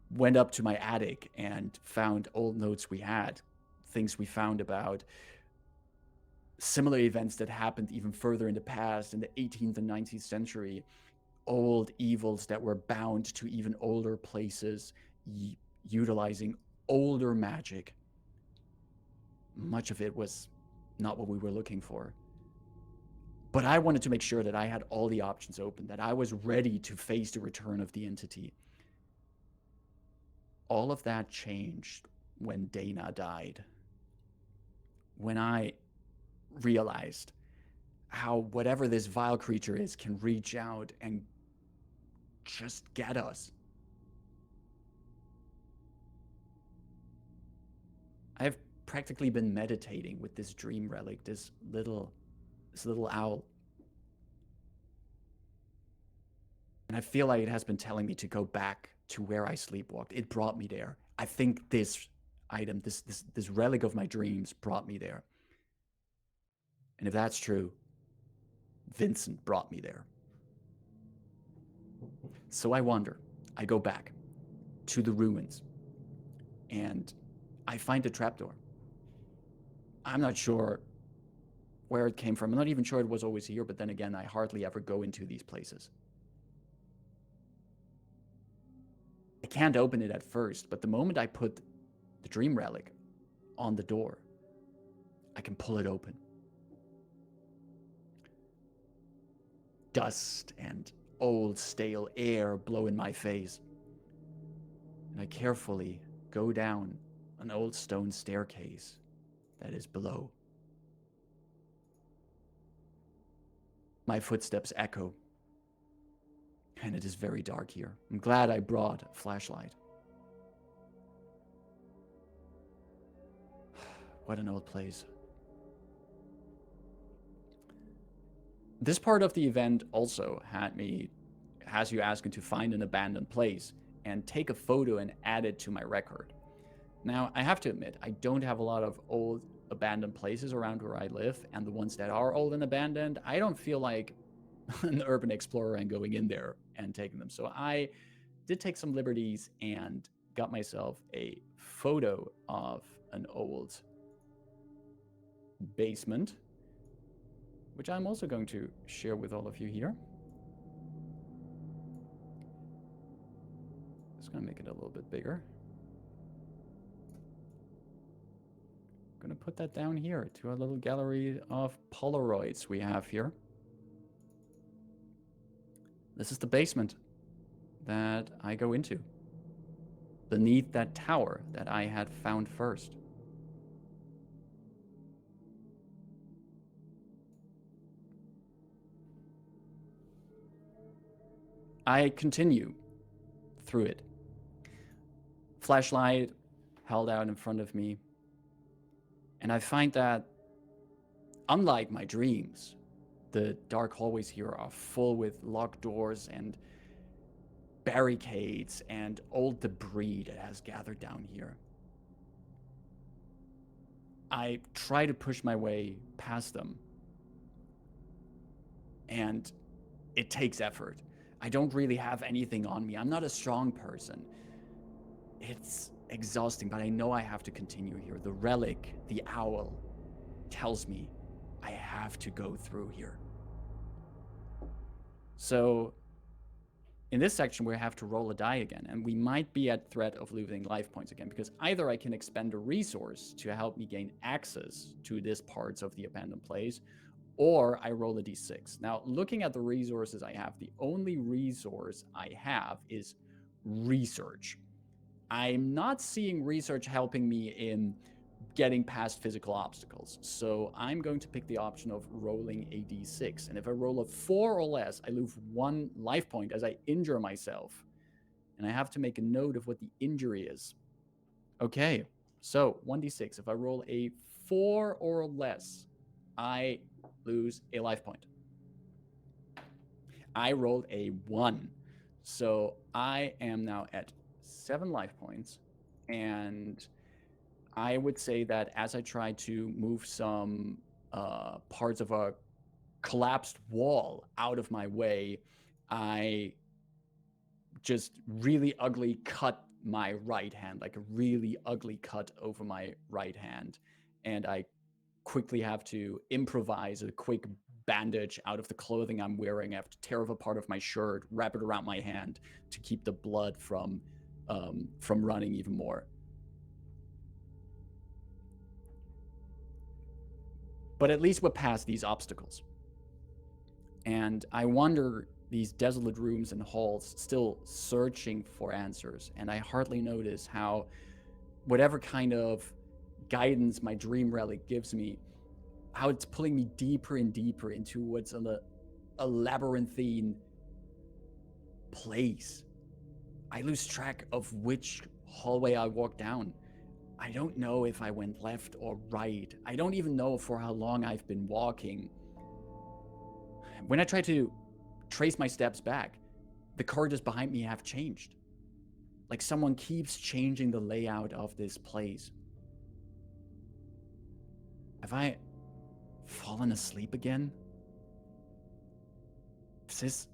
Speaker 1: went up to my attic and found old notes we had, things we found about similar events that happened even further in the past, in the 18th and 19th century, old evils that were bound to even older places, utilizing older magic. Much of it was not what we were looking for. But I wanted to make sure that I had all the options open, that I was ready to face the return of the entity. All of that changed when Dana died. When I realized how whatever this vile creature is can reach out and just get us. I've practically been meditating with this dream relic, this little owl. And I feel like it has been telling me to go back to where I sleepwalked. It brought me there. I think this item, this relic of my dreams brought me there. And if that's true, Vincent brought me there. So I wander. I go back to the ruins. And I find a trapdoor. I'm not sure where it came from. I'm not even sure it was always here, but then again, I hardly ever go into these places. I can't open it at first, but the moment I put the dream relic on the door, I can pull it open. Dust and old stale air blow in my face. And I carefully go down an old stone staircase that is below. My footsteps echo, and it is very dark here. I'm glad I brought a flashlight. What an old place. This part of the event also has you asking to find an abandoned place and take a photo and add it to my record. Now, I have to admit, I don't have a lot of old abandoned places around where I live, and the ones that are old and abandoned, I don't feel like an urban explorer and going in there and taking them. So I did take some liberties and got myself a photo of an old basement, which I'm also going to share with all of you here. Just gonna make it a little bit bigger. gonna put that down here to a little gallery of Polaroids we have here. This is the basement that I go into, beneath that tower that I had found first. I continue through it. Flashlight held out in front of me. And I find that, unlike my dreams, the dark hallways here are full with locked doors and barricades and old debris that has gathered down here. I try to push my way past them, and it takes effort. I don't really have anything on me. I'm not a strong person. It's exhausting, but I know I have to continue here. The relic, the owl, tells me I have to go through here. So in this section, we have to roll a die again, and we might be at threat of losing life points again, because either I can expend a resource to help me gain access to this parts of the abandoned place, or I roll a d6. Now, looking at the resources I have, the only resource I have is research. I'm not seeing research helping me in getting past physical obstacles, so I'm going to pick the option of rolling a d6. And if I roll a 4 or less, I lose 1 life point as I injure myself. And I have to make a note of what the injury is. Okay, so 1d6. If I roll a 4 or less, I lose a life point. I rolled a 1. So I am now at 7 life points. And I would say that as I try to move some parts of a collapsed wall out of my way, I just really ugly cut my right hand, like a really ugly cut over my right hand. And I quickly have to improvise a quick bandage out of the clothing I'm wearing. I have to tear off a part of my shirt, wrap it around my hand to keep the blood from running even more. But at least we're past these obstacles. And I wander these desolate rooms and halls, still searching for answers. And I hardly notice how whatever kind of guidance my dream relic gives me, how it's pulling me deeper and deeper into what's a labyrinthine place. I lose track of which hallway I walked down. I don't know if I went left or right. I don't even know for how long I've been walking. When I try to trace my steps back, the corridors behind me have changed. Like someone keeps changing the layout of this place. Have I fallen asleep again? Is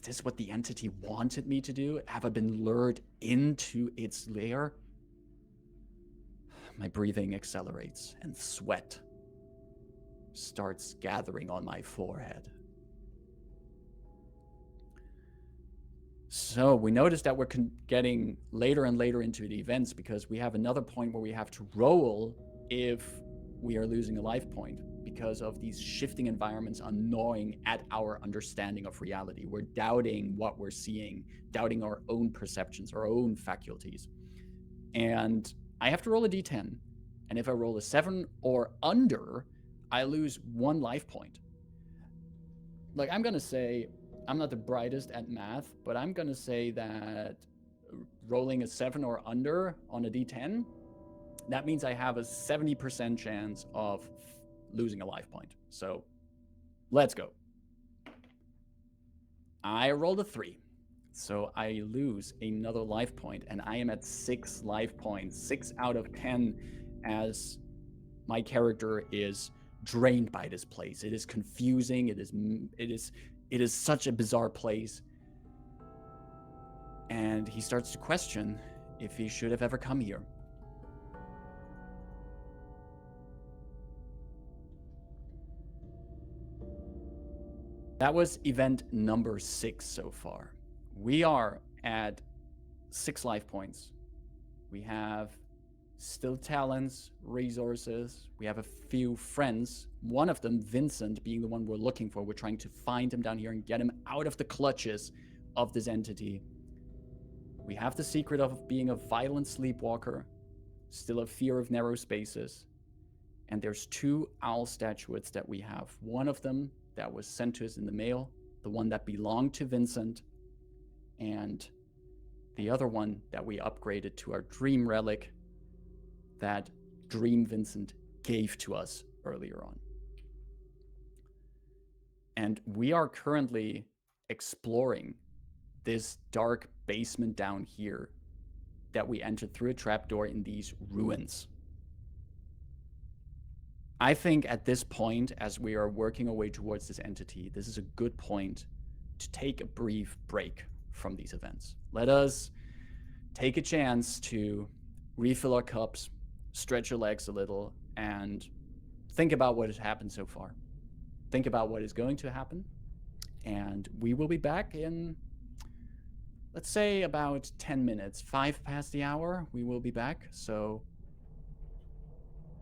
Speaker 1: this what the entity wanted me to do? Have I been lured into its lair? My breathing accelerates and sweat starts gathering on my forehead. So we notice that we're getting later and later into the events because we have another point where we have to roll if we are losing a life point because of these shifting environments are gnawing at our understanding of reality. We're doubting what we're seeing, doubting our own perceptions, our own faculties. And I have to roll a d10. And if I roll a 7 or under, I lose 1 life point. Like, I'm going to say, I'm not the brightest at math, but I'm going to say that rolling a 7 or under on a d10, that means I have a 70% chance of losing a life point. So let's go. I rolled a 3. So I lose another life point, and I am at 6 life points, 6 out of 10, as my character is drained by this place. It is confusing. It is such a bizarre place. And he starts to question if he should have ever come here. That was event number 6 so far. We are at 6 life points. We have still talents, resources. We have a few friends. One of them, Vincent, being the one we're looking for. We're trying to find him down here and get him out of the clutches of this entity. We have the secret of being a violent sleepwalker, still a fear of narrow spaces. And there's 2 owl statuettes that we have. One of them that was sent to us in the mail, the one that belonged to Vincent, and the other one that we upgraded to our dream relic that Dream Vincent gave to us earlier on. And we are currently exploring this dark basement down here that we entered through a trapdoor in these ruins. I think at this point, as we are working our way towards this entity, this is a good point to take a brief break from these events. Let us take a chance to refill our cups, stretch your legs a little, and think about what has happened so far. Think about what is going to happen. And we will be back in, let's say, about 10 minutes. 5 past the hour, we will be back. So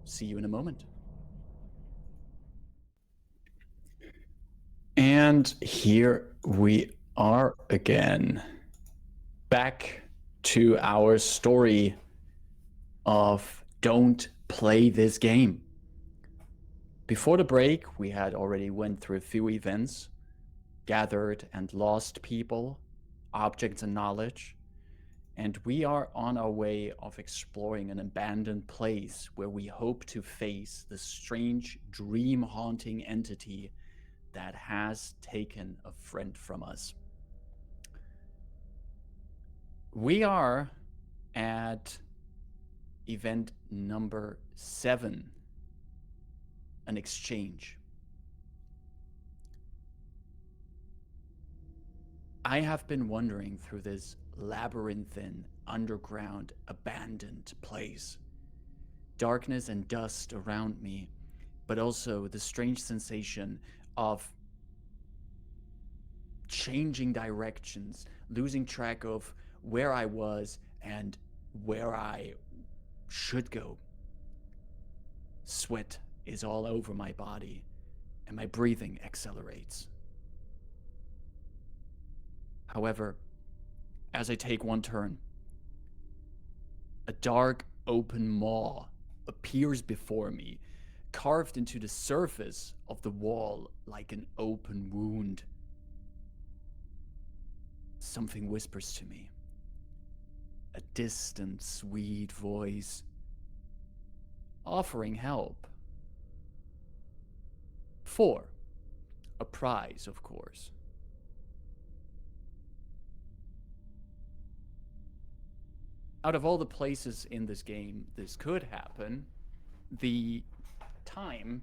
Speaker 1: see you in a moment. And here we are again, back to our story of don't play this game. Before the break, we had already went through a few events, gathered and lost people, objects and knowledge, and we are on our way of exploring an abandoned place where we hope to face the strange dream-haunting entity that has taken a friend from us. We are at event number 7, an exchange. I have been wandering through this labyrinthine, underground, abandoned place. Darkness and dust around me, but also the strange sensation of changing directions, losing track of where I was and where I should go. Sweat is all over my body, and my breathing accelerates. However, as I take one turn, a dark open maw appears before me, carved into the surface of the wall like an open wound. Something whispers to me. A distant, sweet voice, offering help. For a prize, of course. Out of all the places in this game this could happen, the time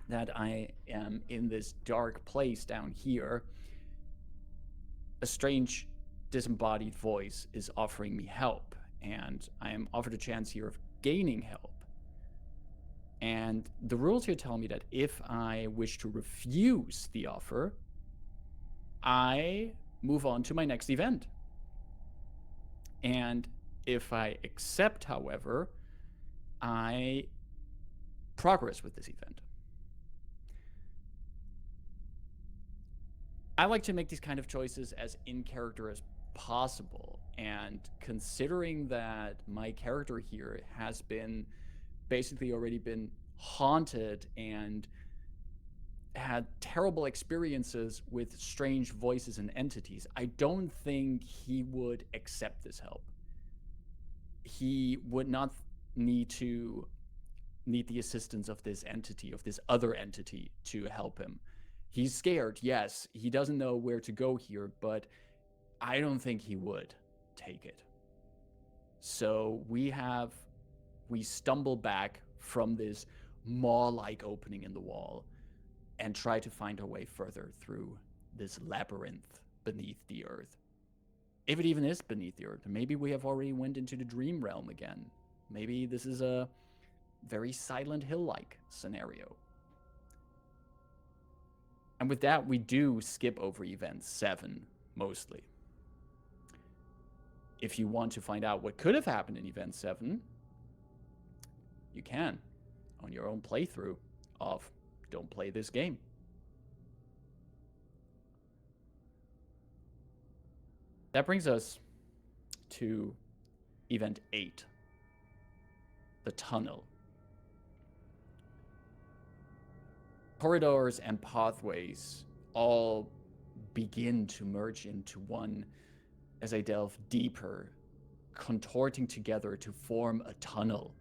Speaker 1: that I am in this dark place down here, a strange disembodied voice is offering me help, and I am offered a chance here of gaining help. And the rules here tell me that if I wish to refuse the offer, I move on to my next event. And if I accept, however, I progress with this event. I like to make these kind of choices as in character as possible, and considering that my character here has been basically already been haunted and had terrible experiences with strange voices and entities, I don't think he would accept this help. He would not need the assistance of this entity, of this other entity, to help him. He's scared, yes. He doesn't know where to go here, but I don't think he would take it. So we stumble back from this maw-like opening in the wall and try to find our way further through this labyrinth beneath the earth. If it even is beneath the earth, maybe we have already went into the dream realm again. Maybe this is a very Silent Hill-like scenario. And with that, we do skip over event 7, mostly. If you want to find out what could have happened in event 7, you can on your own playthrough of Don't Play This Game. That brings us to Event 8, the tunnel. Corridors and pathways all begin to merge into one as I delve deeper, contorting together to form a tunnel.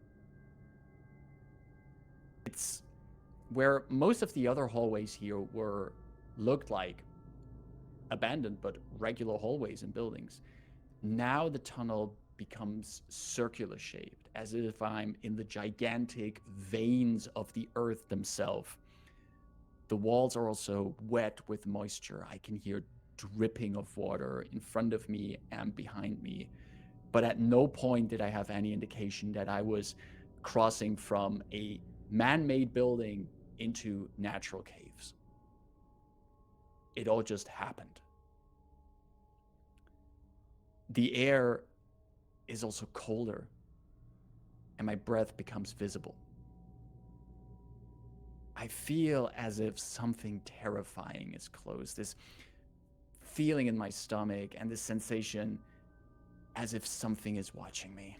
Speaker 1: It's where most of the other hallways here looked like abandoned but regular hallways and buildings. Now the tunnel becomes circular shaped, as if I'm in the gigantic veins of the earth themselves. The walls are also wet with moisture. I can hear dripping of water in front of me and behind me. But at no point did I have any indication that I was crossing from a man-made building into natural caves. It all just happened. The air is also colder, and my breath becomes visible. I feel as if something terrifying is close. This feeling in my stomach and this sensation as if something is watching me.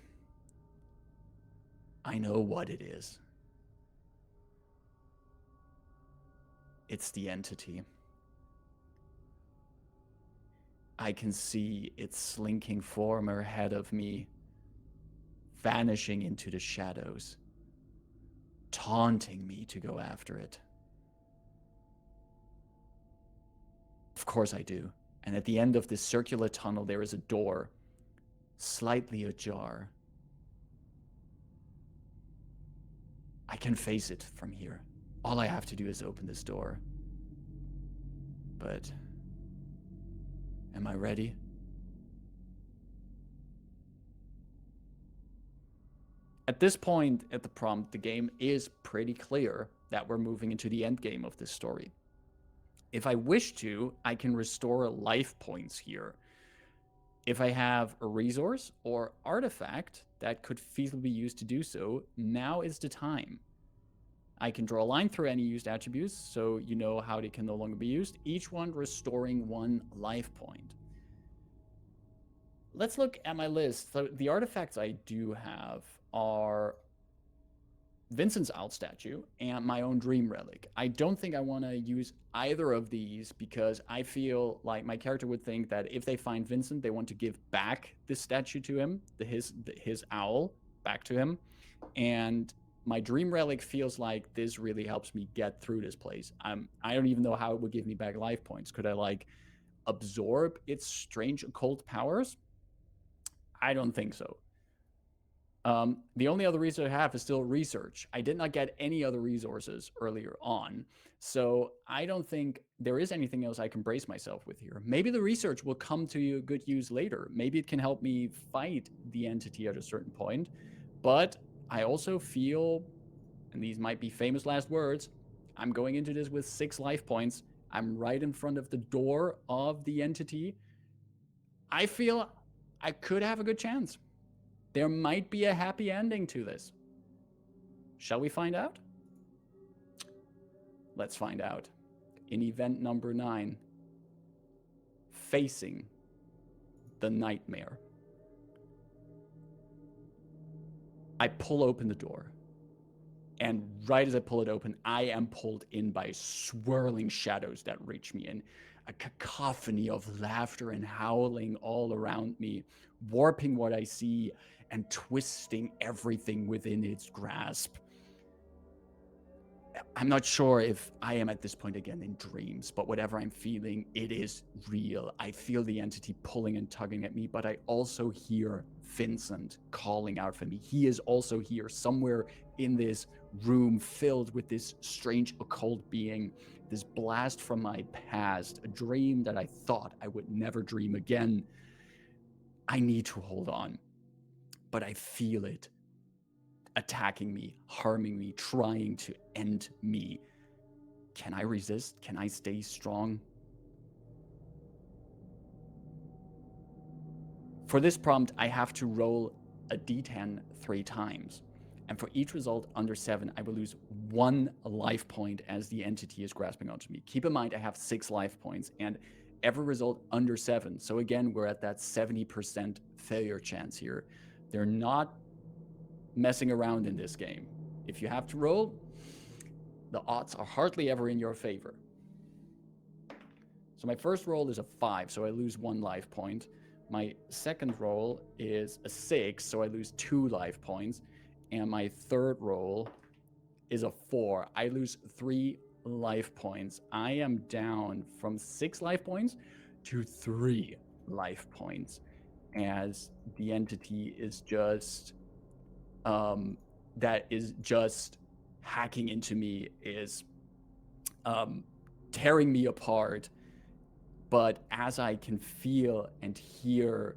Speaker 1: I know what it is. It's the entity. I can see its slinking form ahead of me, vanishing into the shadows, taunting me to go after it. Of course I do. And at the end of this circular tunnel, there is a door, slightly ajar. I can face it from here. All I have to do is open this door. But am I ready? At this point at the prompt, the game is pretty clear that we're moving into the end game of this story. If I wish to, I can restore life points here. If I have a resource or artifact that could feasibly be used to do so, now is the time. I can draw a line through any used attributes, so you know how they can no longer be used, each one restoring 1 life point. Let's look at my list. So the artifacts I do have are Vincent's owl statue and my own dream relic. I don't think I want to use either of these because I feel like my character would think that if they find Vincent, they want to give back this statue to him, his owl back to him. And my dream relic feels like this really helps me get through this place. I don't even know how it would give me back life points. Could I like absorb its strange occult powers? I don't think so. The only other resource I have is still research. I did not get any other resources earlier on, so I don't think there is anything else I can brace myself with here. Maybe the research will come to good use later. Maybe it can help me fight the entity at a certain point, but I also feel, and these might be famous last words, I'm going into this with 6 life points. I'm right in front of the door of the entity. I feel I could have a good chance. There might be a happy ending to this. Shall we find out? Let's find out. In event number 9, facing the nightmare. I pull open the door. And right as I pull it open, I am pulled in by swirling shadows that reach me in. A cacophony of laughter and howling all around me, warping what I see and twisting everything within its grasp. I'm not sure if I am at this point again in dreams, but whatever I'm feeling, it is real. I feel the entity pulling and tugging at me, but I also hear Vincent calling out for me. He is also here somewhere in this room filled with this strange occult being, this blast from my past, a dream that I thought I would never dream again. I need to hold on, but I feel it attacking me, harming me, trying to end me. Can I resist? Can I stay strong? For this prompt, I have to roll a d10 3 times. And for each result under 7, I will lose 1 life point as the entity is grasping onto me. Keep in mind, I have 6 life points, and every result under 7. So again, we're at that 70% failure chance here. They're not messing around in this game. If you have to roll, the odds are hardly ever in your favor. So my first roll is a 5, so I lose 1 life point. My second roll is a 6, so I lose 2 life points. And my third roll is a 4. I lose 3 life points. I am down from 6 life points to 3 life points as the entity is just that is just hacking into me, is tearing me apart. But as I can feel and hear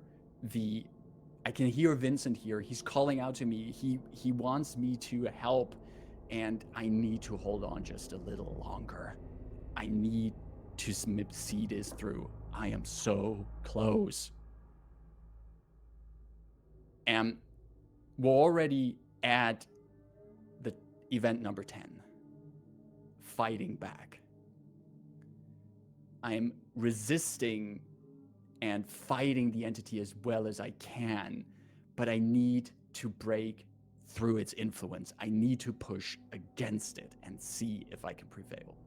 Speaker 1: I can hear Vincent here. He's calling out to me. He wants me to help, and I need to hold on just a little longer. I need to see this through. I am so close. And we're already at the event number 10, fighting back. I'm resisting and fighting the entity as well as I can, but I need to break through its influence. I need to push against it and see if I can prevail.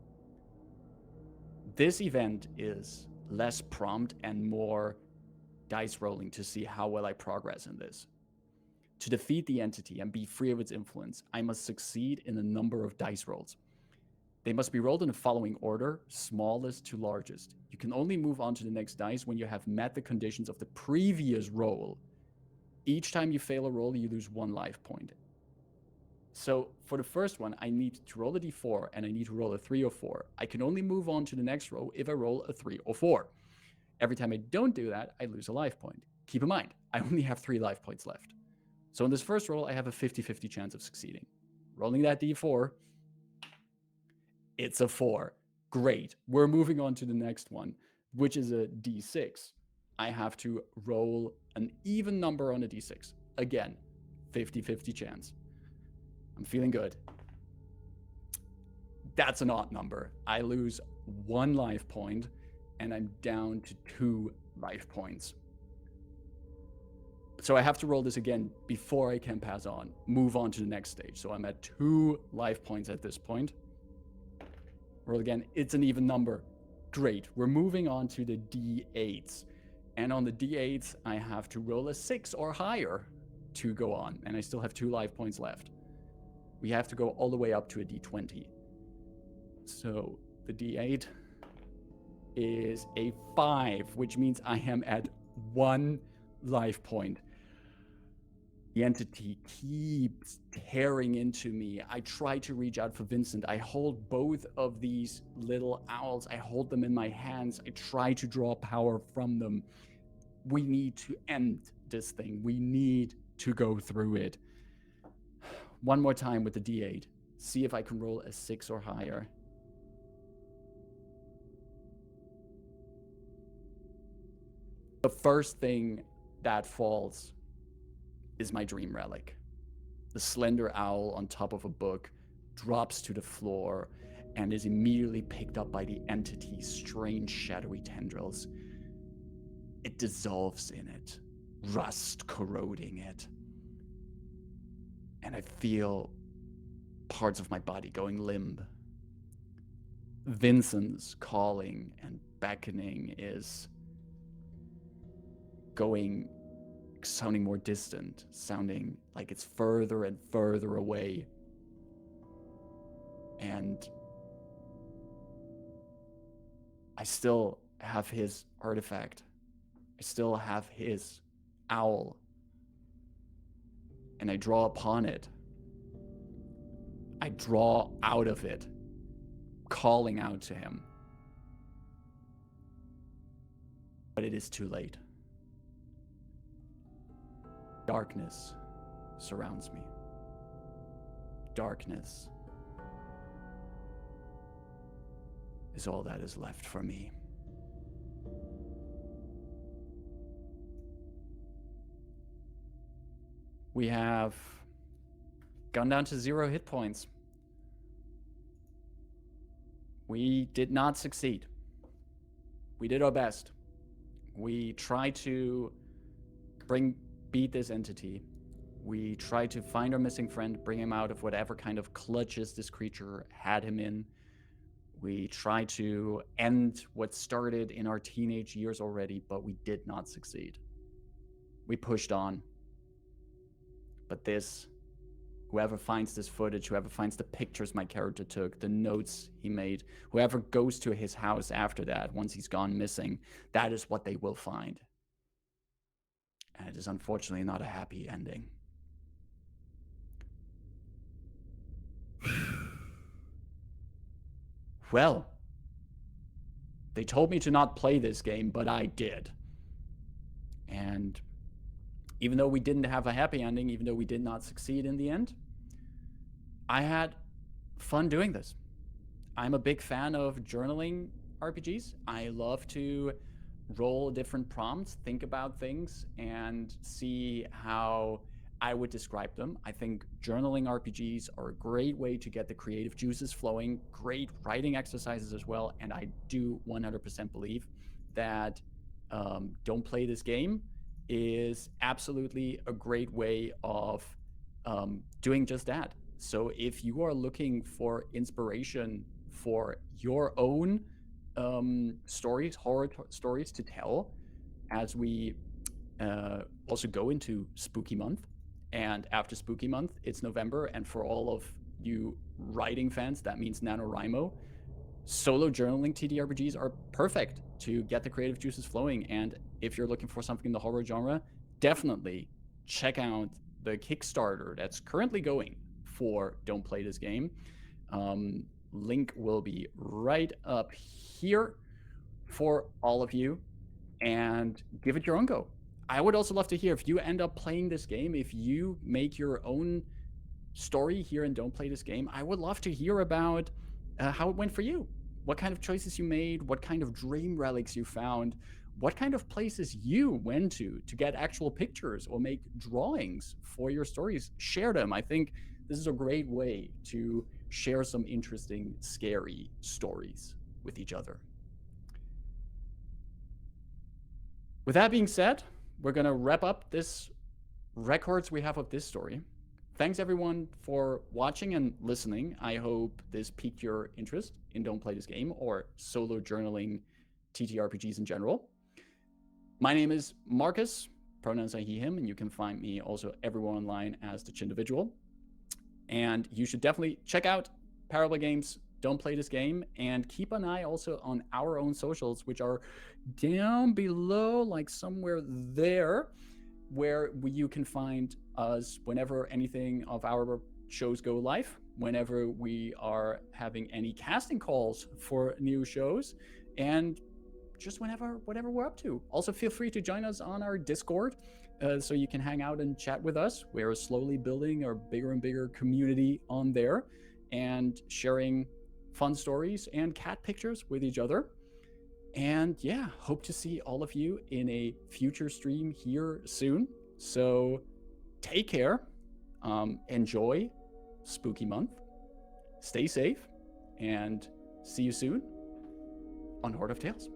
Speaker 1: This event is less prompt and more dice rolling to see how well I progress in this. To defeat the entity and be free of its influence, I must succeed in a number of dice rolls. They must be rolled in the following order, smallest to largest. You can only move on to the next dice when you have met the conditions of the previous roll. Each time you fail a roll, you lose 1 life point. So for the first one, I need to roll a d4 and I need to roll a 3 or 4. I can only move on to the next roll if I roll a 3 or 4. Every time I don't do that, I lose a life point. Keep in mind, I only have 3 life points left. So in this first roll, I have a 50-50 chance of succeeding. Rolling that d4, it's a 4. Great. We're moving on to the next one, which is a d6. I have to roll an even number on a d6. Again, 50-50 chance. I'm feeling good. That's an odd number. I lose 1 life point, and I'm down to 2 life points. So I have to roll this again before I can pass on, move on to the next stage. So I'm at 2 life points at this point. Roll again. It's an even number. Great. We're moving on to the d8s. And on the d8s, I have to roll a 6 or higher to go on. And I still have 2 life points left. We have to go all the way up to a d20. So the d8 is a 5, which means I am at 1 life point. The entity keeps tearing into me. I try to reach out for Vincent. I hold both of these little owls. I hold them in my hands. I try to draw power from them. We need to end this thing. We need to go through it. One more time with the d8. See if I can roll a 6 or higher. The first thing that falls is my dream relic. The slender owl on top of a book drops to the floor and is immediately picked up by the entity's strange shadowy tendrils. It dissolves in it, rust corroding it. And I feel parts of my body going limp. Vincent's calling and beckoning is sounding more distant, sounding like it's further and further away. And I still have his artifact. I still have his owl. And I draw upon it. I draw out of it, calling out to him. But it is too late. Darkness surrounds me. Darkness is all that is left for me. We have gone down to 0 hit points. We did not succeed. We did our best. We tried to beat this entity. We tried to find our missing friend, bring him out of whatever kind of clutches this creature had him in. We tried to end what started in our teenage years already, but we did not succeed. We pushed on. But whoever finds this footage, whoever finds the pictures my character took, the notes he made, whoever goes to his house after that, once he's gone missing, that is what they will find. And it is unfortunately not a happy ending. Well, they told me to not play this game, but I did. And even though we didn't have a happy ending, even though we did not succeed in the end, I had fun doing this. I'm a big fan of journaling RPGs. I love to roll different prompts, think about things, and see how I would describe them. I think journaling RPGs are a great way to get the creative juices flowing, great writing exercises as well, and I do 100% believe that Don't Play This Game is absolutely a great way of doing just that. So if you are looking for inspiration for your own stories, horror stories to tell, as we also go into Spooky Month, and after Spooky Month, it's November, and for all of you writing fans, that means NaNoWriMo. Solo journaling TTRPGs are perfect to get the creative juices flowing, and if you're looking for something in the horror genre, definitely check out the Kickstarter that's currently going for Don't Play This Game. Link will be right up here for all of you, and give it your own go. I would also love to hear if you end up playing this game, if you make your own story here and Don't Play This Game. I would love to hear about how it went for you. What kind of choices you made, what kind of dream relics you found, what kind of places you went to get actual pictures or make drawings for your stories. Share them. I think this is a great way to share some interesting, scary stories with each other. With that being said, we're going to wrap up this records we have of this story. Thanks everyone for watching and listening. I hope this piqued your interest in Don't Play This Game or solo journaling TTRPGs in general. My name is Markus, pronouns are he, him, and you can find me also everywhere online as the Chindividual. And you should definitely check out Parable Games, Don't Play This Game, and keep an eye also on our own socials, which are down below, like somewhere there, where you can find us whenever anything of our shows go live, whenever we are having any casting calls for new shows, and just whatever we're up to. Also, feel free to join us on our Discord, so you can hang out and chat with us. We're slowly building our bigger and bigger community on there and sharing fun stories and cat pictures with each other. And yeah, hope to see all of you in a future stream here soon. So take care, enjoy Spooky Month, stay safe, and see you soon on Horde of Tales.